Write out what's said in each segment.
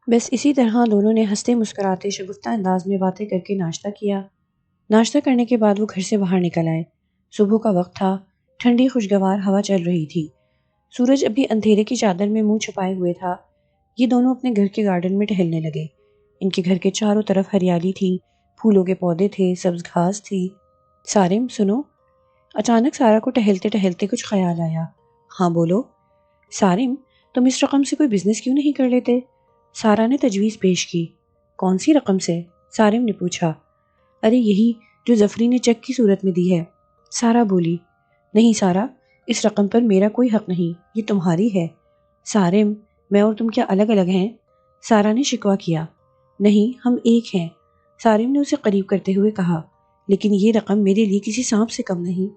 بس اسی طرح دونوں نے ہنستے مسکراتے شگفتہ انداز میں باتیں کر کے ناشتہ کیا۔ ناشتہ کرنے کے بعد وہ گھر سے باہر نکل آئے۔ صبح کا وقت تھا، ٹھنڈی خوشگوار ہوا چل رہی تھی۔ سورج ابھی اندھیرے کی چادر میں منہ چھپائے ہوئے تھا۔ یہ دونوں اپنے گھر کے گارڈن میں ٹہلنے لگے۔ ان کے گھر کے چاروں طرف ہریالی تھی، پھولوں کے پودے تھے، سبز گھاس تھی۔ سارم سنو، اچانک سارا کو ٹہلتے ٹہلتے کچھ خیال آیا۔ ہاں بولو۔ سارم، تم اس رقم سے کوئی بزنس کیوں نہیں کر لیتے؟ سارا نے تجویز پیش کی۔ کون سی رقم سے؟ سارم نے پوچھا۔ ارے یہی جو ظفری نے چیک کی صورت میں دی ہے۔ سارا بولی۔ نہیں سارا، اس رقم پر میرا کوئی حق نہیں، یہ تمہاری ہے۔ سارم، میں اور تم کیا الگ الگ ہیں؟ سارا نے شکوہ کیا۔ نہیں، ہم ایک ہیں، سارم نے اسے قریب کرتے ہوئے کہا، لیکن یہ رقم میرے لیے کسی سانپ سے کم نہیں۔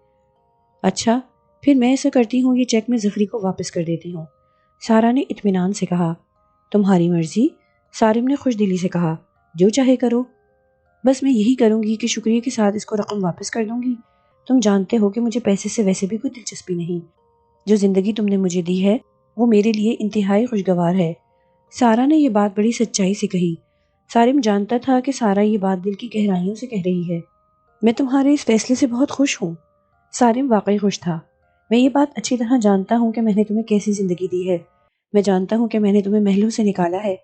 اچھا، پھر میں ایسا کرتی ہوں، یہ چیک میں ظفری کو واپس کر دیتی ہوں، سارا نے اطمینان سے کہا۔ تمہاری مرضی، سارم نے خوش دلی سے کہا، جو چاہے کرو۔ بس میں یہی کروں گی کہ شکریہ کے ساتھ اس کو رقم واپس کر دوں گی۔ تم جانتے ہو کہ مجھے پیسے سے ویسے بھی کوئی دلچسپی نہیں۔ جو زندگی تم نے مجھے دی ہے وہ میرے لیے انتہائی خوشگوار ہے۔ سارا نے یہ بات بڑی سچائی سے کہی۔ سارم جانتا تھا کہ سارا یہ بات دل کی گہرائیوں سے کہہ رہی ہے۔ میں تمہارے اس فیصلے سے بہت خوش ہوں۔ سارم واقعی خوش تھا۔ میں یہ بات اچھی طرح جانتا ہوں کہ میں نے تمہیں کیسی زندگی دی ہے۔ میں جانتا ہوں کہ میں نے تمہیں محلوں سے نکالا ہے۔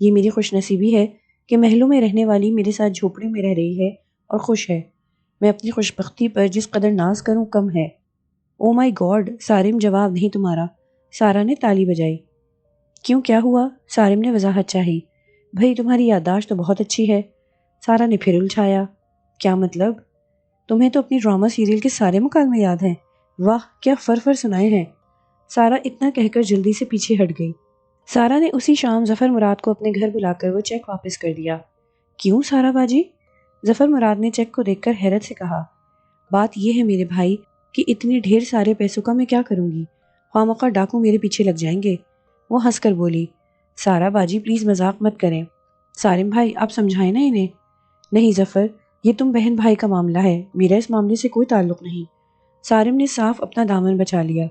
یہ میری خوش نصیبی ہے کہ محلوں میں رہنے والی میرے ساتھ جھوپڑی میں رہ رہی ہے اور خوش ہے۔ میں اپنی خوش بختی پر جس قدر ناز کروں کم ہے۔ او مائی گاڈ، سارم جواب نہیں تمہارا، سارا نے تالی بجائی۔ کیوں، کیا ہوا؟ سارم نے وضاحت چاہی۔ بھئی تمہاری یادداشت تو بہت اچھی ہے، سارا نے پھر الجھایا۔ کیا مطلب؟ تمہیں تو اپنی ڈرامہ سیریل کے سارے مکالمے یاد ہیں، واہ کیا فر سنائے ہیں۔ سارا اتنا کہہ کر جلدی سے پیچھے ہٹ گئی۔ سارا نے اسی شام ظفر مراد کو اپنے گھر بلا کر وہ چیک واپس کر دیا۔ کیوں سارا باجی؟ ظفر مراد نے چیک کو دیکھ کر حیرت سے کہا۔ بات یہ ہے میرے بھائی کہ اتنے ڈھیر سارے پیسوں کا میں کیا کروں گی، خواہ ڈاکو میرے پیچھے لگ جائیں گے۔ وہ ہنس کر بولی۔ سارا باجی پلیز مذاق مت کریں، سارم بھائی آپ سمجھائیں نا انہیں۔ نہیں ظفر، یہ تم بہن بھائی کا معاملہ ہے، میرا اس معاملے سے کوئی تعلق نہیں۔ سارم نے صاف اپنا دامن بچا لیا۔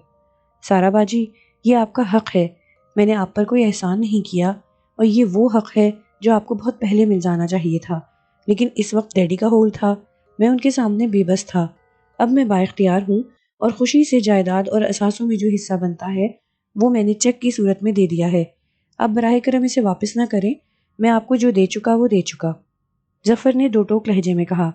سارا باجی، یہ آپ کا حق ہے، میں نے آپ پر کوئی احسان نہیں کیا، اور یہ وہ حق ہے جو آپ کو بہت پہلے مل جانا چاہیے تھا، لیکن اس وقت ڈیڈی کا ہول تھا، میں ان کے سامنے بے بس تھا۔ اب میں بااختیار ہوں اور خوشی سے جائیداد اور اثاثوں میں جو حصہ بنتا ہے وہ میں نے چیک کی صورت میں دے دیا ہے۔ اب براہ کرم اسے واپس نہ کریں، میں آپ کو جو دے چکا وہ دے چکا۔ ظفر نے دو ٹوک لہجے میں کہا۔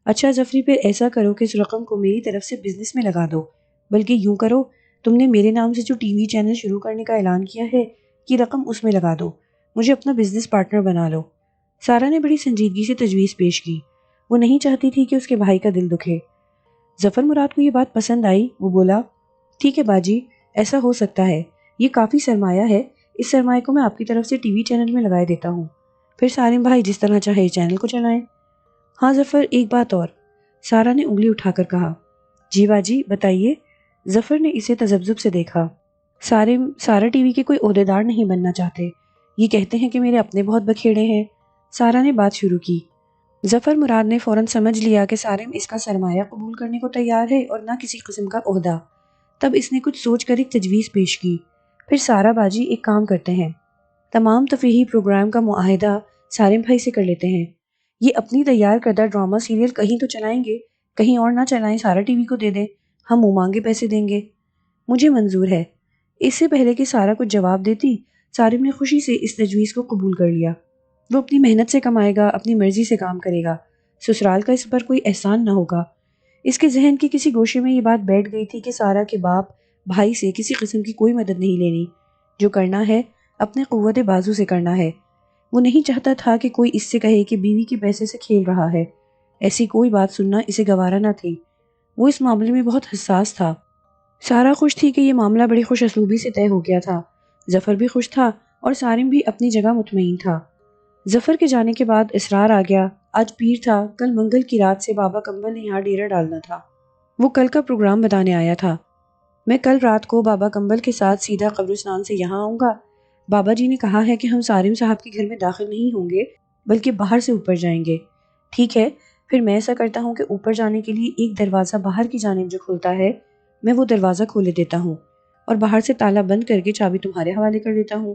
اچھا ظفری، پھر ایسا کرو کہ اس رقم کو میری طرف سے بزنس میں لگا دو، بلکہ یوں کرو، تم نے میرے نام سے جو ٹی وی چینل شروع کرنے کا اعلان کیا ہے، یہ رقم اس میں لگا دو، مجھے اپنا بزنس پارٹنر بنا لو۔ سارا نے بڑی سنجیدگی سے تجویز پیش کی۔ وہ نہیں چاہتی تھی کہ اس کے بھائی کا دل دکھے۔ ظفر مراد کو یہ بات پسند آئی۔ وہ بولا، ٹھیک ہے باجی، ایسا ہو سکتا ہے، یہ کافی سرمایہ ہے، اس سرمایہ کو میں آپ کی طرف سے ٹی وی چینل میں لگائے دیتا ہوں، پھر سارم بھائی جس طرح چاہے چینل کو چلائیں۔ ہاں ظفر، ایک بات اور، سارا نے انگلی اٹھا کر کہا۔ جی باجی بتائیے۔ ظفر نے اسے تذبذب سے دیکھا۔ سارا ٹی وی کے کوئی عہدیدار نہیں بننا چاہتے، یہ کہتے ہیں کہ میرے اپنے بہت بکھیڑے ہیں، سارا نے بات شروع کی۔ ظفر مراد نے فوراً سمجھ لیا کہ سارم اس کا سرمایہ قبول کرنے کو تیار ہے اور نہ کسی قسم کا عہدہ۔ تب اس نے کچھ سوچ کر ایک تجویز پیش کی۔ پھر سارا باجی ایک کام کرتے ہیں، تمام تفریحی پروگرام کا معاہدہ سارم بھائی سے کر لیتے ہیں، یہ اپنی تیار کردہ ڈرامہ سیریل کہیں تو چلائیں گے، کہیں اور نہ چلائیں، سارا ٹی وی کو دے دیں، ہم منہ مانگے پیسے دیں گے۔ مجھے منظور ہے۔ اس سے پہلے کہ سارا کچھ جواب دیتی، سارم نے خوشی سے اس تجویز کو قبول کر لیا۔ وہ اپنی محنت سے کمائے گا، اپنی مرضی سے کام کرے گا، سسرال کا اس پر کوئی احسان نہ ہوگا۔ اس کے ذہن کے کسی گوشے میں یہ بات بیٹھ گئی تھی کہ سارا کے باپ بھائی سے کسی قسم کی کوئی مدد نہیں لینی، جو کرنا ہے اپنے قوت بازو سے کرنا ہے۔ وہ نہیں چاہتا تھا کہ کوئی اس سے کہے کہ بیوی کے پیسے سے کھیل رہا ہے، ایسی کوئی بات سننا اسے گوارا نہ تھی۔ وہ اس معاملے میں بہت حساس تھا۔ سارا خوش تھی کہ یہ معاملہ بڑی خوش اسلوبی سے طے ہو گیا تھا۔ ظفر بھی خوش تھا اور سارم بھی اپنی جگہ مطمئن تھا۔ ظفر کے جانے کے بعد اسرار آ گیا۔ آج پیر تھا، کل منگل کی رات سے بابا کمبل نے یہاں ڈیرا ڈالنا تھا۔ وہ کل کا پروگرام بتانے آیا تھا۔ میں کل رات کو بابا کمبل کے ساتھ سیدھا قبرستان سے یہاں آؤں گا۔ بابا جی نے کہا ہے کہ ہم سارم صاحب کے گھر میں داخل نہیں ہوں گے، بلکہ باہر سے اوپر جائیں گے۔ ٹھیک ہے، پھر میں ایسا کرتا ہوں کہ اوپر جانے کے لیے ایک دروازہ باہر کی جانب جو کھلتا ہے، میں وہ دروازہ کھولے دیتا ہوں اور باہر سے تالا بند کر کے چابی تمہارے حوالے کر دیتا ہوں۔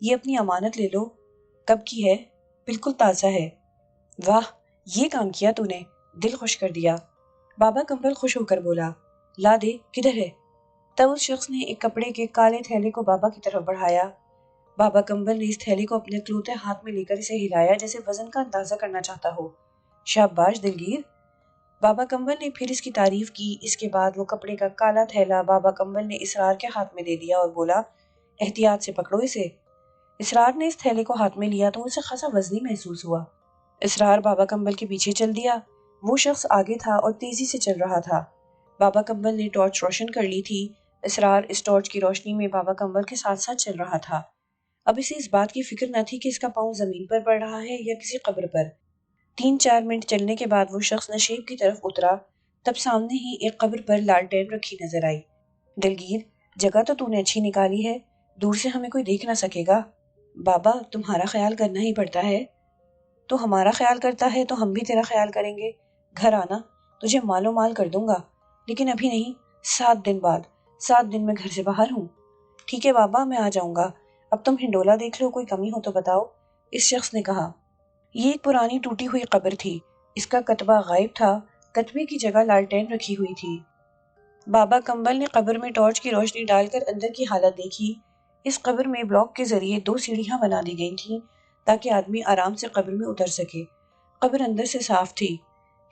یہ اپنی امانت لے لو، کب کی ہے، بالکل تازہ ہے۔ واہ، یہ کام کیا تو نے، دل خوش کر دیا۔ بابا کمبل خوش ہو کر بولا، لا دے، کدھر ہے؟ تب اس شخص نے ایک کپڑے کے کالے تھیلے کو بابا کی طرف بڑھایا۔ بابا کمبل نے اس تھیلے کو اپنے اکلوتے ہاتھ میں لے کر اسے ہلایا جیسے وزن کا اندازہ کرنا چاہتا ہو۔ شاباش دلگیر! بابا کمبل نے پھر اس کی تعریف کی۔ اس کے بعد وہ کپڑے کا کالا تھیلا بابا کمبل نے اسرار کے ہاتھ میں دے دیا اور بولا، احتیاط سے پکڑو اسے۔ اسرار نے اس تھیلے کو ہاتھ میں لیا تو اسے خاصا وزنی محسوس ہوا۔ اسرار بابا کمبل کے پیچھے چل دیا۔ وہ شخص آگے تھا اور تیزی سے چل رہا تھا۔ بابا کمبل نے ٹارچ روشن کر لی تھی۔ اسرار اس ٹارچ کی روشنی میں بابا کمبل کے ساتھ ساتھ چل رہا تھا۔ اب اسے اس بات کی فکر نہ تھی کہ اس کا پاؤں زمین پر پڑ رہا ہے یا کسی قبر پر۔ 3-4 منٹ چلنے کے بعد وہ شخص نشیب کی طرف اترا۔ تب سامنے ہی ایک قبر پر لالٹین رکھی نظر آئی۔ دلگیر، جگہ تو نے اچھی نکالی ہے، دور سے ہمیں کوئی دیکھ نہ سکے گا۔ بابا، تمہارا خیال کرنا ہی پڑتا ہے۔ تو ہمارا خیال کرتا ہے تو ہم بھی تیرا خیال کریں گے۔ گھر آنا، تجھے مال و مال کر دوں گا، لیکن ابھی نہیں، 7 دن بعد۔ 7 دن میں گھر سے باہر ہوں۔ ٹھیک ہے بابا، میں آ جاؤں گا۔ اب تم ہنڈولا دیکھ لو، کوئی کمی ہو تو بتاؤ، اس شخص نے کہا۔ یہ ایک پرانی ٹوٹی ہوئی قبر تھی۔ اس کا کتبہ غائب تھا۔ کتبے کی جگہ لالٹین رکھی ہوئی تھی۔ بابا کمبل نے قبر میں ٹارچ کی روشنی ڈال کر اندر کی حالت دیکھی۔ اس قبر میں بلاک کے ذریعے 2 سیڑھیاں بنا دی گئی تھیں تاکہ آدمی آرام سے قبر میں اتر سکے۔ قبر اندر سے صاف تھی۔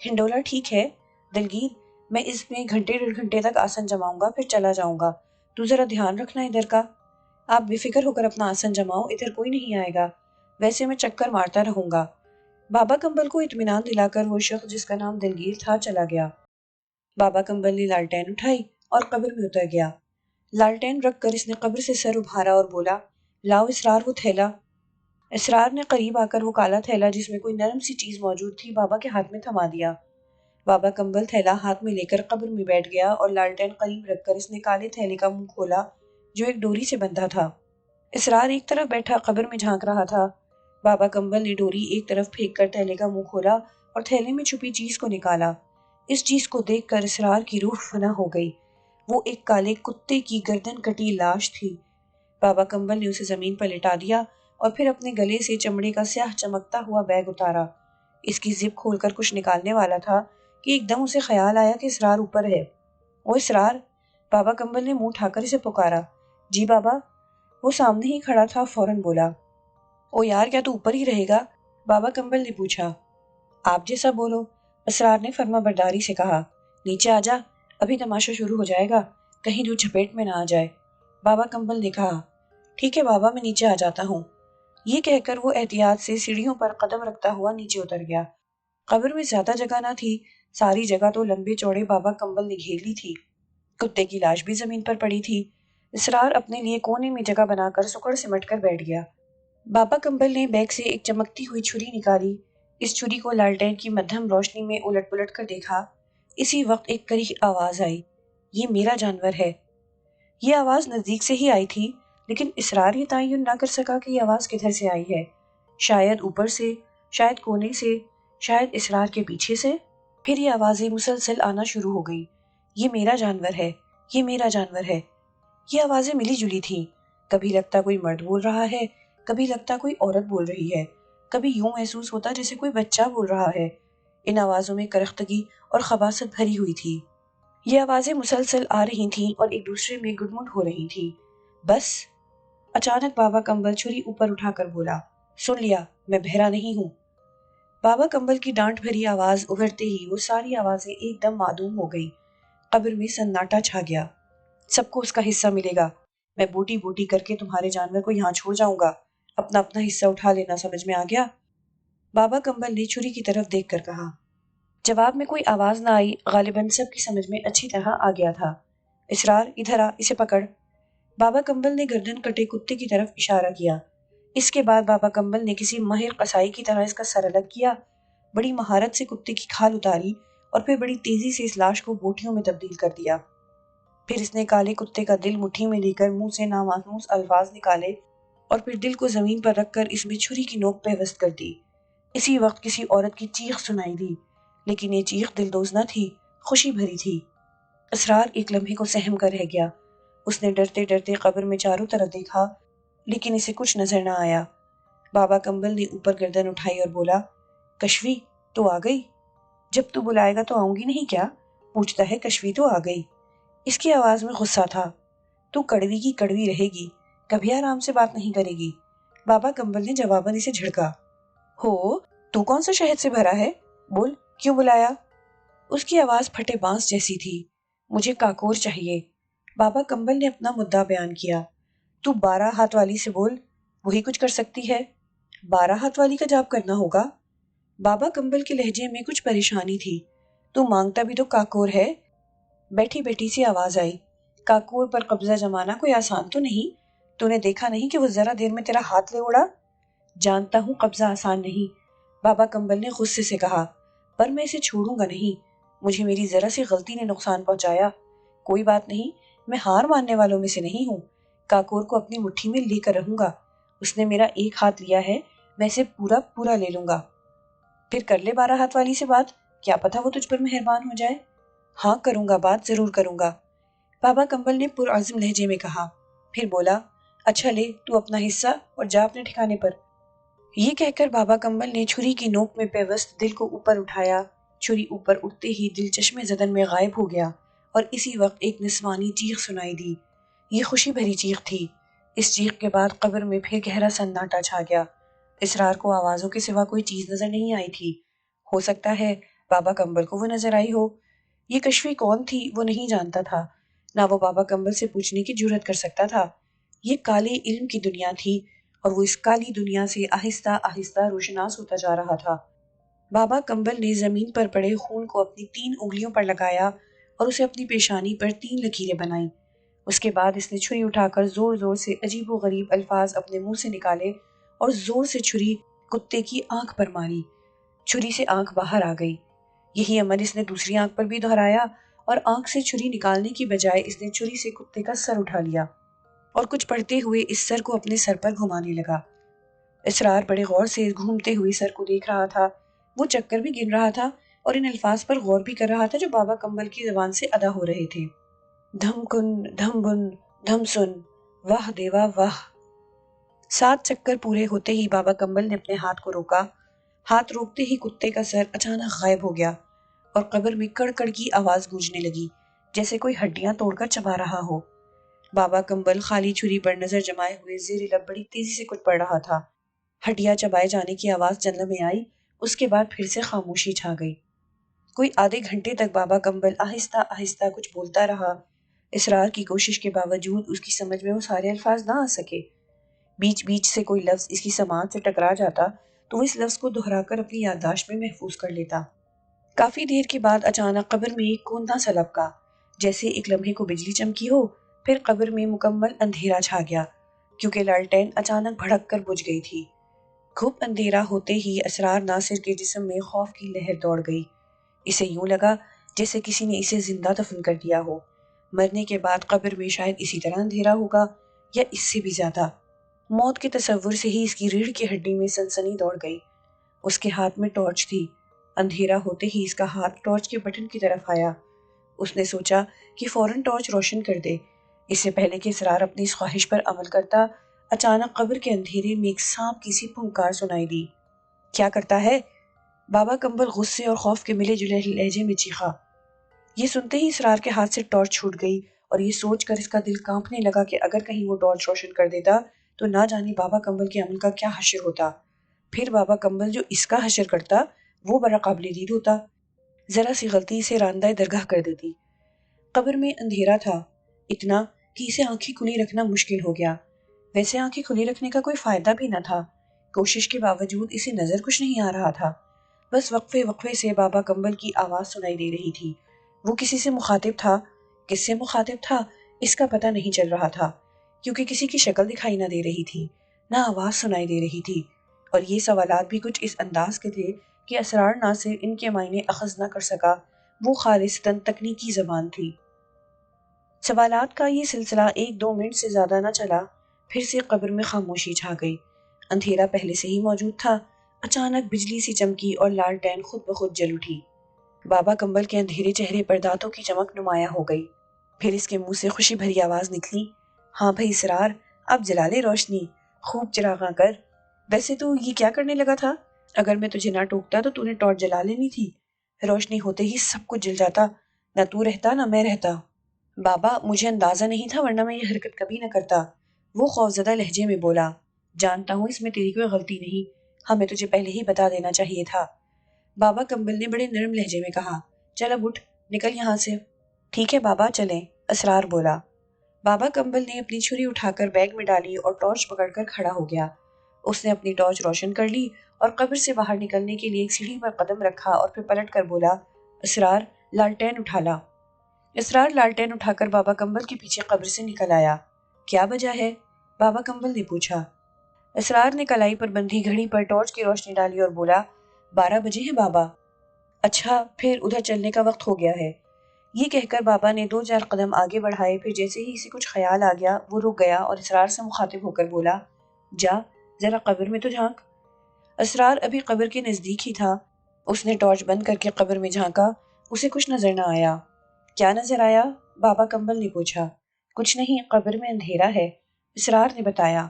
ہنڈولا ٹھیک ہے دلگیر، میں اس میں گھنٹے 1.5 گھنٹے تک آسن جماؤں گا، پھر چلا جاؤں گا۔ تو ذرا دھیان رکھنا ادھر کا۔ آپ بے فکر ہو کر اپنا آسن جماؤ، ادھر کوئی نہیں آئے گا، ویسے میں چکر مارتا رہوں گا۔ بابا کمبل کو اطمینان دلا کر وہ شخص جس کا نام دلگیر تھا چلا گیا۔ بابا کمبل نے لالٹین اٹھائی اور قبر میں اتر گیا۔ لالٹین رکھ کر اس نے قبر سے سر ابھارا اور بولا، لاؤ اسرار وہ تھیلا۔ اسرار نے قریب آ کر وہ کالا تھیلا جس میں کوئی نرم سی چیز موجود تھی بابا کے ہاتھ میں تھما دیا۔ بابا کمبل تھیلا ہاتھ میں لے کر قبر میں بیٹھ گیا اور لالٹین قریب رکھ کر اس نے کالے تھیلے کا منہ کھولا جو ایک ڈوری سے بندھا تھا۔ اسرار ایک طرف بیٹھا قبر میں جھانک رہا تھا۔ بابا کمبل نے ڈوری ایک طرف پھینک کر تھیلے کا منہ کھولا اور تھیلے میں چھپی چیز کو نکالا۔ اس چیز کو دیکھ کر اسرار کی روح فنا ہو گئی۔ وہ ایک کالے کتے کی گردن کٹی لاش تھی۔ بابا کمبل نے اسے زمین پر لٹا دیا اور پھر اپنے گلے سے چمڑے کا سیاہ چمکتا ہوا بیگ اتارا۔ اس کی زپ کھول کر کچھ نکالنے والا تھا کہ ایک دم اسے خیال آیا کہ اسرار اوپر ہے۔ او اسرار! بابا کمبل نے منہ اٹھا کر اسے پکارا۔ جی بابا! وہ سامنے ہی کھڑا تھا، فوراً بولا۔ او یار، کیا تو اوپر ہی رہے گا؟ بابا کمبل نے پوچھا۔ آپ جیسا بولو، اسرار نے فرما برداری سے کہا۔ نیچے آ جا، ابھی تماشا شروع ہو جائے گا، کہیں جو چپیٹ میں نہ آ جائے۔ بابا کمبل نے کہا۔ ٹھیک ہے بابا، میں نیچے آ جاتا ہوں۔ یہ کہہ کر وہ احتیاط سے سیڑھیوں پر قدم رکھتا ہوا نیچے اتر گیا۔ قبر میں زیادہ جگہ نہ تھی، ساری جگہ تو لمبے چوڑے بابا کمبل نے گھیر لی تھی۔ کتے کی لاش بھی زمین پر پڑی تھی۔ اسرار اپنے لیے کونے میں جگہ بنا کر سکڑ سمٹ کر بیٹھ گیا۔ بابا کمبل نے بیگ سے ایک چمکتی ہوئی چھری نکالی۔ اس چھری کو لالٹین کی مدھم روشنی میں الٹ پلٹ کر دیکھا۔ اسی وقت ایک کڑی آواز آئی، یہ میرا جانور ہے۔ یہ آواز نزدیک سے ہی آئی تھی، لیکن اسرار یہ تعین نہ کر سکا کہ یہ آواز کدھر سے آئی ہے۔ شاید اوپر سے، شاید کونے سے، شاید اسرار کے پیچھے سے۔ پھر یہ آوازیں مسلسل آنا شروع ہو گئی۔ یہ میرا جانور ہے، یہ میرا جانور ہے۔ یہ آوازیں ملی جلی تھیں۔ کبھی لگتا کوئی مرد بول رہا ہے، کبھی لگتا کوئی عورت بول رہی ہے، کبھی یوں محسوس ہوتا جیسے کوئی بچہ بول رہا ہے۔ ان آوازوں میں کرختگی اور خباثت بھری ہوئی تھی۔ یہ آوازیں مسلسل آ رہی تھیں اور ایک دوسرے میں گڈمڈ ہو رہی تھیں۔ بس! اچانک بابا کمبل چھری اوپر اٹھا کر بولا، سن لیا، میں بہرا نہیں ہوں۔ بابا کمبل کی ڈانٹ بھری آواز اگڑتے ہی وہ ساری آوازیں ایک دم معدوم ہو گئی۔ قبر میں سناٹا چھا گیا۔ سب کو اس کا حصہ ملے گا۔ میں بوٹی بوٹی کر کے تمہارے جانور کو یہاں چھوڑ جاؤں گا۔ اپنا اپنا حصہ اٹھا لینا، سمجھ میں آ گیا؟ بابا کمبل نے چھری کی طرف دیکھ کر کہا۔ جواب میں کوئی آواز نہ آئی۔ غالباً سب کی سمجھ میں اچھی طرح آ گیا تھا۔ اسرار، ادھر آ، اسے پکڑ۔ بابا کمبل نے گردن کٹے کتے کی طرف اشارہ کیا۔ اس کے بعد بابا کمبل نے کسی ماہر قصائی کی طرح اس کا سر الگ کیا، بڑی مہارت سے کتے کی کھال اتاری اور پھر بڑی تیزی سے اس لاش کو بوٹیوں میں تبدیل کر دیا۔ پھر اس نے کالے کتے کا دل مٹھی میں لے کر منہ سے نامحسوس الفاظ نکالے اور پھر دل کو زمین پر رکھ کر اس میں چھری کی نوک پیوست کر دی۔ اسی وقت کسی عورت کی چیخ سنائی دی، لیکن یہ چیخ دلدوز نہ تھی، خوشی بھری تھی۔ اسرار ایک لمحے کو سہم کر رہ گیا۔ اس نے ڈرتے ڈرتے قبر میں چاروں طرف دیکھا لیکن اسے کچھ نظر نہ آیا۔ بابا کمبل نے اوپر گردن اٹھائی اور بولا، کشوی تو آ گئی؟ جب تو بلائے گا تو آؤں گی نہیں کیا؟ پوچھتا ہے کشوی تو آ گئی۔ اس کی آواز میں غصہ تھا۔ تو کڑوی کی کڑوی رہے گی، کبھی آرام سے بات نہیں کرے گی۔ بابا کمبل نے جواباً اسے جھڑکا، ہو تو کون سا شہد سے بھرا ہے؟ بول، کیوں بلایا؟ اس کی آواز پھٹے بانس جیسی تھی۔ مجھے کاکور چاہیے۔ بابا کمبل نے اپنا مدعا بیان کیا۔ تو 12 ہاتھ والی سے بول، وہی کچھ کر سکتی ہے۔ 12 ہاتھ والی کا جاب کرنا ہوگا؟ بابا کمبل کے لہجے میں کچھ پریشانی تھی۔ تو مانگتا بھی تو کاکور ہے۔ بیٹھی بیٹھی سی آواز آئی، کاکور پر قبضہ جمانا کوئی آسان تو نہیں؟ تو نے دیکھا نہیں کہ وہ ذرا دیر میں تیرا ہاتھ لے اڑا؟ جانتا ہوں قبضہ آسان نہیں، بابا کمبل نے غصے سے کہا، پر میں اسے چھوڑوں گا نہیں۔ مجھے میری ذرا سی غلطی نے نقصان پہنچایا۔ کوئی بات نہیں، میں ہار ماننے والوں میں سے نہیں ہوں۔ کاکور کو اپنی مٹھی میں لے کر رہوں گا۔ اس نے میرا ایک ہاتھ لیا ہے، میں اسے پورا پورا لے لوں گا۔ پھر کر لے 12 ہاتھ والی سے بات، کیا پتا وہ تجھ پر مہربان ہو جائے۔ ہاں کروں گا، بات ضرور کروں گا، بابا کمبل نے پرعزم لہجے میں کہا۔ پھر بولا، اچھا لے تو اپنا حصہ اور جا اپنے ٹھکانے پر۔ یہ کہہ کر بابا کمبل نے چھری کی نوک میں پیوست دل کو اوپر اٹھایا۔ چھری اوپر اٹھتے ہی دل چشمے زدن میں غائب ہو گیا اور اسی وقت ایک نسوانی چیخ سنائی دی۔ یہ خوشی بھری چیخ تھی۔ اس چیخ کے بعد قبر میں پھر گہرا سناٹا چھا گیا۔ اسرار کو آوازوں کے سوا کوئی چیز نظر نہیں آئی تھی۔ ہو سکتا ہے بابا کمبل کو وہ نظر آئی ہو۔ یہ کشوی کون تھی وہ نہیں جانتا تھا، نہ وہ بابا کمبل سے پوچھنے کی جرات کر سکتا تھا۔ یہ کالے علم کی دنیا تھی اور وہ اس کالی دنیا سے آہستہ آہستہ روشناس ہوتا جا رہا تھا۔ بابا کمبل نے زمین پر پڑے خون کو اپنی 3 انگلیوں پر لگایا اور اسے اپنی پیشانی پر 3 لکیریں بنائیں۔ اس کے بعد اس نے چھری اٹھا کر زور زور سے عجیب و غریب الفاظ اپنے منہ سے نکالے اور زور سے چھری کتے کی آنکھ پر ماری۔ چھری سے آنکھ باہر آ گئی۔ یہی عمل اس نے دوسری آنکھ پر بھی دہرایا اور آنکھ سے چھری نکالنے کی بجائے اس نے چھری سے کتے کا سر اٹھا لیا اور کچھ پڑھتے ہوئے اس سر کو اپنے سر پر گھمانے لگا۔ اسرار بڑے غور سے گھومتے ہوئے سر کو دیکھ رہا تھا۔ وہ چکر بھی گن رہا تھا اور ان الفاظ پر غور بھی کر رہا تھا جو بابا کمبل کی زبان سے ادا ہو رہے تھے۔ دھم کن، دھم بن، دھم سن، واہ دیوا واہ۔ 7 چکر پورے ہوتے ہی بابا کمبل نے اپنے ہاتھ کو روکا۔ ہاتھ روکتے ہی کتے کا سر اچانک غائب ہو گیا اور قبر میں کڑ کڑ کی آواز گونجنے لگی، جیسے کوئی ہڈیاں توڑ کر چبا رہا ہو۔ بابا کمبل خالی چھری پر نظر جمائے ہوئے زیر لب بڑی تیزی سے کچھ پڑھ رہا تھا۔ ہڈیاں چبائے جانے کی آواز جنگل میں آئی، اس کے بعد پھر سے خاموشی چھا گئی۔ کوئی آدھے گھنٹے تک بابا کمبل آہستہ آہستہ کچھ بولتا رہا۔ اسرار کی کوشش کے باوجود اس کی سمجھ میں وہ سارے الفاظ نہ آ سکے۔ بیچ بیچ سے کوئی لفظ اس کی سماعت سے ٹکرا جاتا تو وہ اس لفظ کو دہرا کر اپنی یادداشت میں محفوظ کر لیتا۔ کافی دیر کے بعد اچانک قبر میں ایک کوندھا سا لپکا، جیسے ایک لمحے کو بجلی چمکی ہو۔ پھر قبر میں مکمل اندھیرا چھا گیا، کیونکہ لالٹین اچانک بھڑک کر بجھ گئی تھی۔ خوب اندھیرا ہوتے ہی اسرار ناصر کے جسم میں خوف کی لہر دوڑ گئی۔ اسے یوں لگا جیسے کسی نے اسے زندہ دفن کر دیا ہو۔ مرنے کے بعد قبر میں شاید اسی طرح اندھیرا ہوگا یا اس سے بھی زیادہ۔ موت کے تصور سے ہی اس کی ریڑھ کی ہڈی میں سنسنی دوڑ گئی۔ اس کے ہاتھ میں ٹارچ تھی۔ اندھیرا ہوتے ہی اس کا ہاتھ ٹارچ کے بٹن کی طرف آیا۔ اس نے سوچا کہ فوراً ٹارچ روشن کر دے۔ اس سے پہلے کہ اسرار اپنی اس خواہش پر عمل کرتا، اچانک قبر کے اندھیرے میں ایک سانپ کی سی پھنکار سنائی دی۔ کیا کرتا ہے؟ بابا کمبل غصے اور خوف کے ملے جلے لہجے میں چیخا۔ یہ سنتے ہی اسرار کے ہاتھ سے ٹارچ چھوٹ گئی اور یہ سوچ کر اس کا دل کانپنے لگا کہ اگر کہیں وہ ٹارچ روشن کر دیتا تو نہ جانے بابا کمبل کے عمل کا کیا حشر ہوتا۔ پھر بابا کمبل جو اس کا حشر کرتا وہ بڑا قابل دید ہوتا۔ ذرا سی غلطی اسے راندہ درگاہ کر دیتی۔ قبر میں اندھیرا تھا، اتنا کہ اسے آنکھیں کھلی رکھنا مشکل ہو گیا۔ ویسے آنکھیں کھلی رکھنے کا کوئی فائدہ بھی نہ تھا۔ کوشش کے باوجود اسے نظر کچھ نہیں آ رہا تھا۔ بس وقفے وقفے سے بابا کمبل کی آواز سنائی دے رہی تھی۔ وہ کسی سے مخاطب تھا، کس سے مخاطب تھا اس کا پتہ نہیں چل رہا تھا، کیونکہ کسی کی شکل دکھائی نہ دے رہی تھی، نہ آواز سنائی دے رہی تھی، اور یہ سوالات بھی کچھ اس انداز کے تھے کہ اسرار ناصر ان کے معنی اخذ نہ کر سکا۔ وہ خالصتاً تکنیکی زبان تھی۔ سوالات کا یہ سلسلہ 1-2 منٹ سے زیادہ نہ چلا، پھر سے قبر میں خاموشی چھا گئی۔ اندھیرا پہلے سے ہی موجود تھا۔ اچانک بجلی سی چمکی اور لالٹین خود بخود جل اٹھی۔ بابا کمبل کے اندھیرے چہرے پر دانتوں کی چمک نمایاں ہو گئی۔ پھر اس کے منہ سے خوشی بھری آواز نکلی، ہاں بھائی اسرار، اب جلا لے روشنی، خوب چراغاں کر۔ ویسے تو یہ کیا کرنے لگا تھا؟ اگر میں تجھے نہ ٹوکتا تو نے ٹارچ جلا لینی تھی، روشنی ہوتے ہی سب کچھ جل جاتا، نہ تو رہتا نہ میں رہتا۔ بابا مجھے اندازہ نہیں تھا ورنہ میں یہ حرکت کبھی نہ کرتا، وہ خوفزدہ لہجے میں بولا۔ جانتا ہوں اس میں تیری کوئی غلطی نہیں، ہمیں تجھے پہلے ہی بتا دینا چاہیے تھا، بابا کمبل نے بڑے نرم لہجے میں کہا۔ چل اب اٹھ، نکل یہاں سے۔ ٹھیک ہے بابا چلیں، اسرار بولا۔ بابا کمبل نے اپنی چھری اٹھا کر بیگ میں ڈالی اور ٹارچ پکڑ کر کھڑا ہو گیا۔ اس نے اپنی ٹارچ روشن کر لی اور قبر سے باہر نکلنے کے لیے ایک سیڑھی پر قدم رکھا اور پھر پلٹ کر بولا، اسرار لالٹین اٹھا لا۔ اسرار لالٹین اٹھا کر بابا کمبل کے پیچھے قبر سے نکل آیا۔ کیا وجہ ہے؟ بابا کمبل نے پوچھا۔ اسرار نے کلائی پر بندھی گھڑی پر ٹارچ کی روشنی ڈالی اور بولا، 12 بجے ہیں بابا۔ اچھا پھر ادھر چلنے کا وقت ہو گیا ہے۔ یہ کہہ کر بابا نے 2-4 قدم آگے بڑھائے، پھر جیسے ہی اسے کچھ خیال آ گیا وہ رک گیا اور اسرار سے مخاطب ہو کر بولا، جا ذرا قبر میں تو جھانک۔ اسرار ابھی قبر کے نزدیک ہی تھا، اس نے ٹارچ بند کر کے قبر میں جھانکا، اسے کچھ نظر نہ آیا۔ کیا نظر آیا؟ بابا کمبل نے پوچھا۔ کچھ نہیں، قبر میں اندھیرا ہے، اسرار نے بتایا۔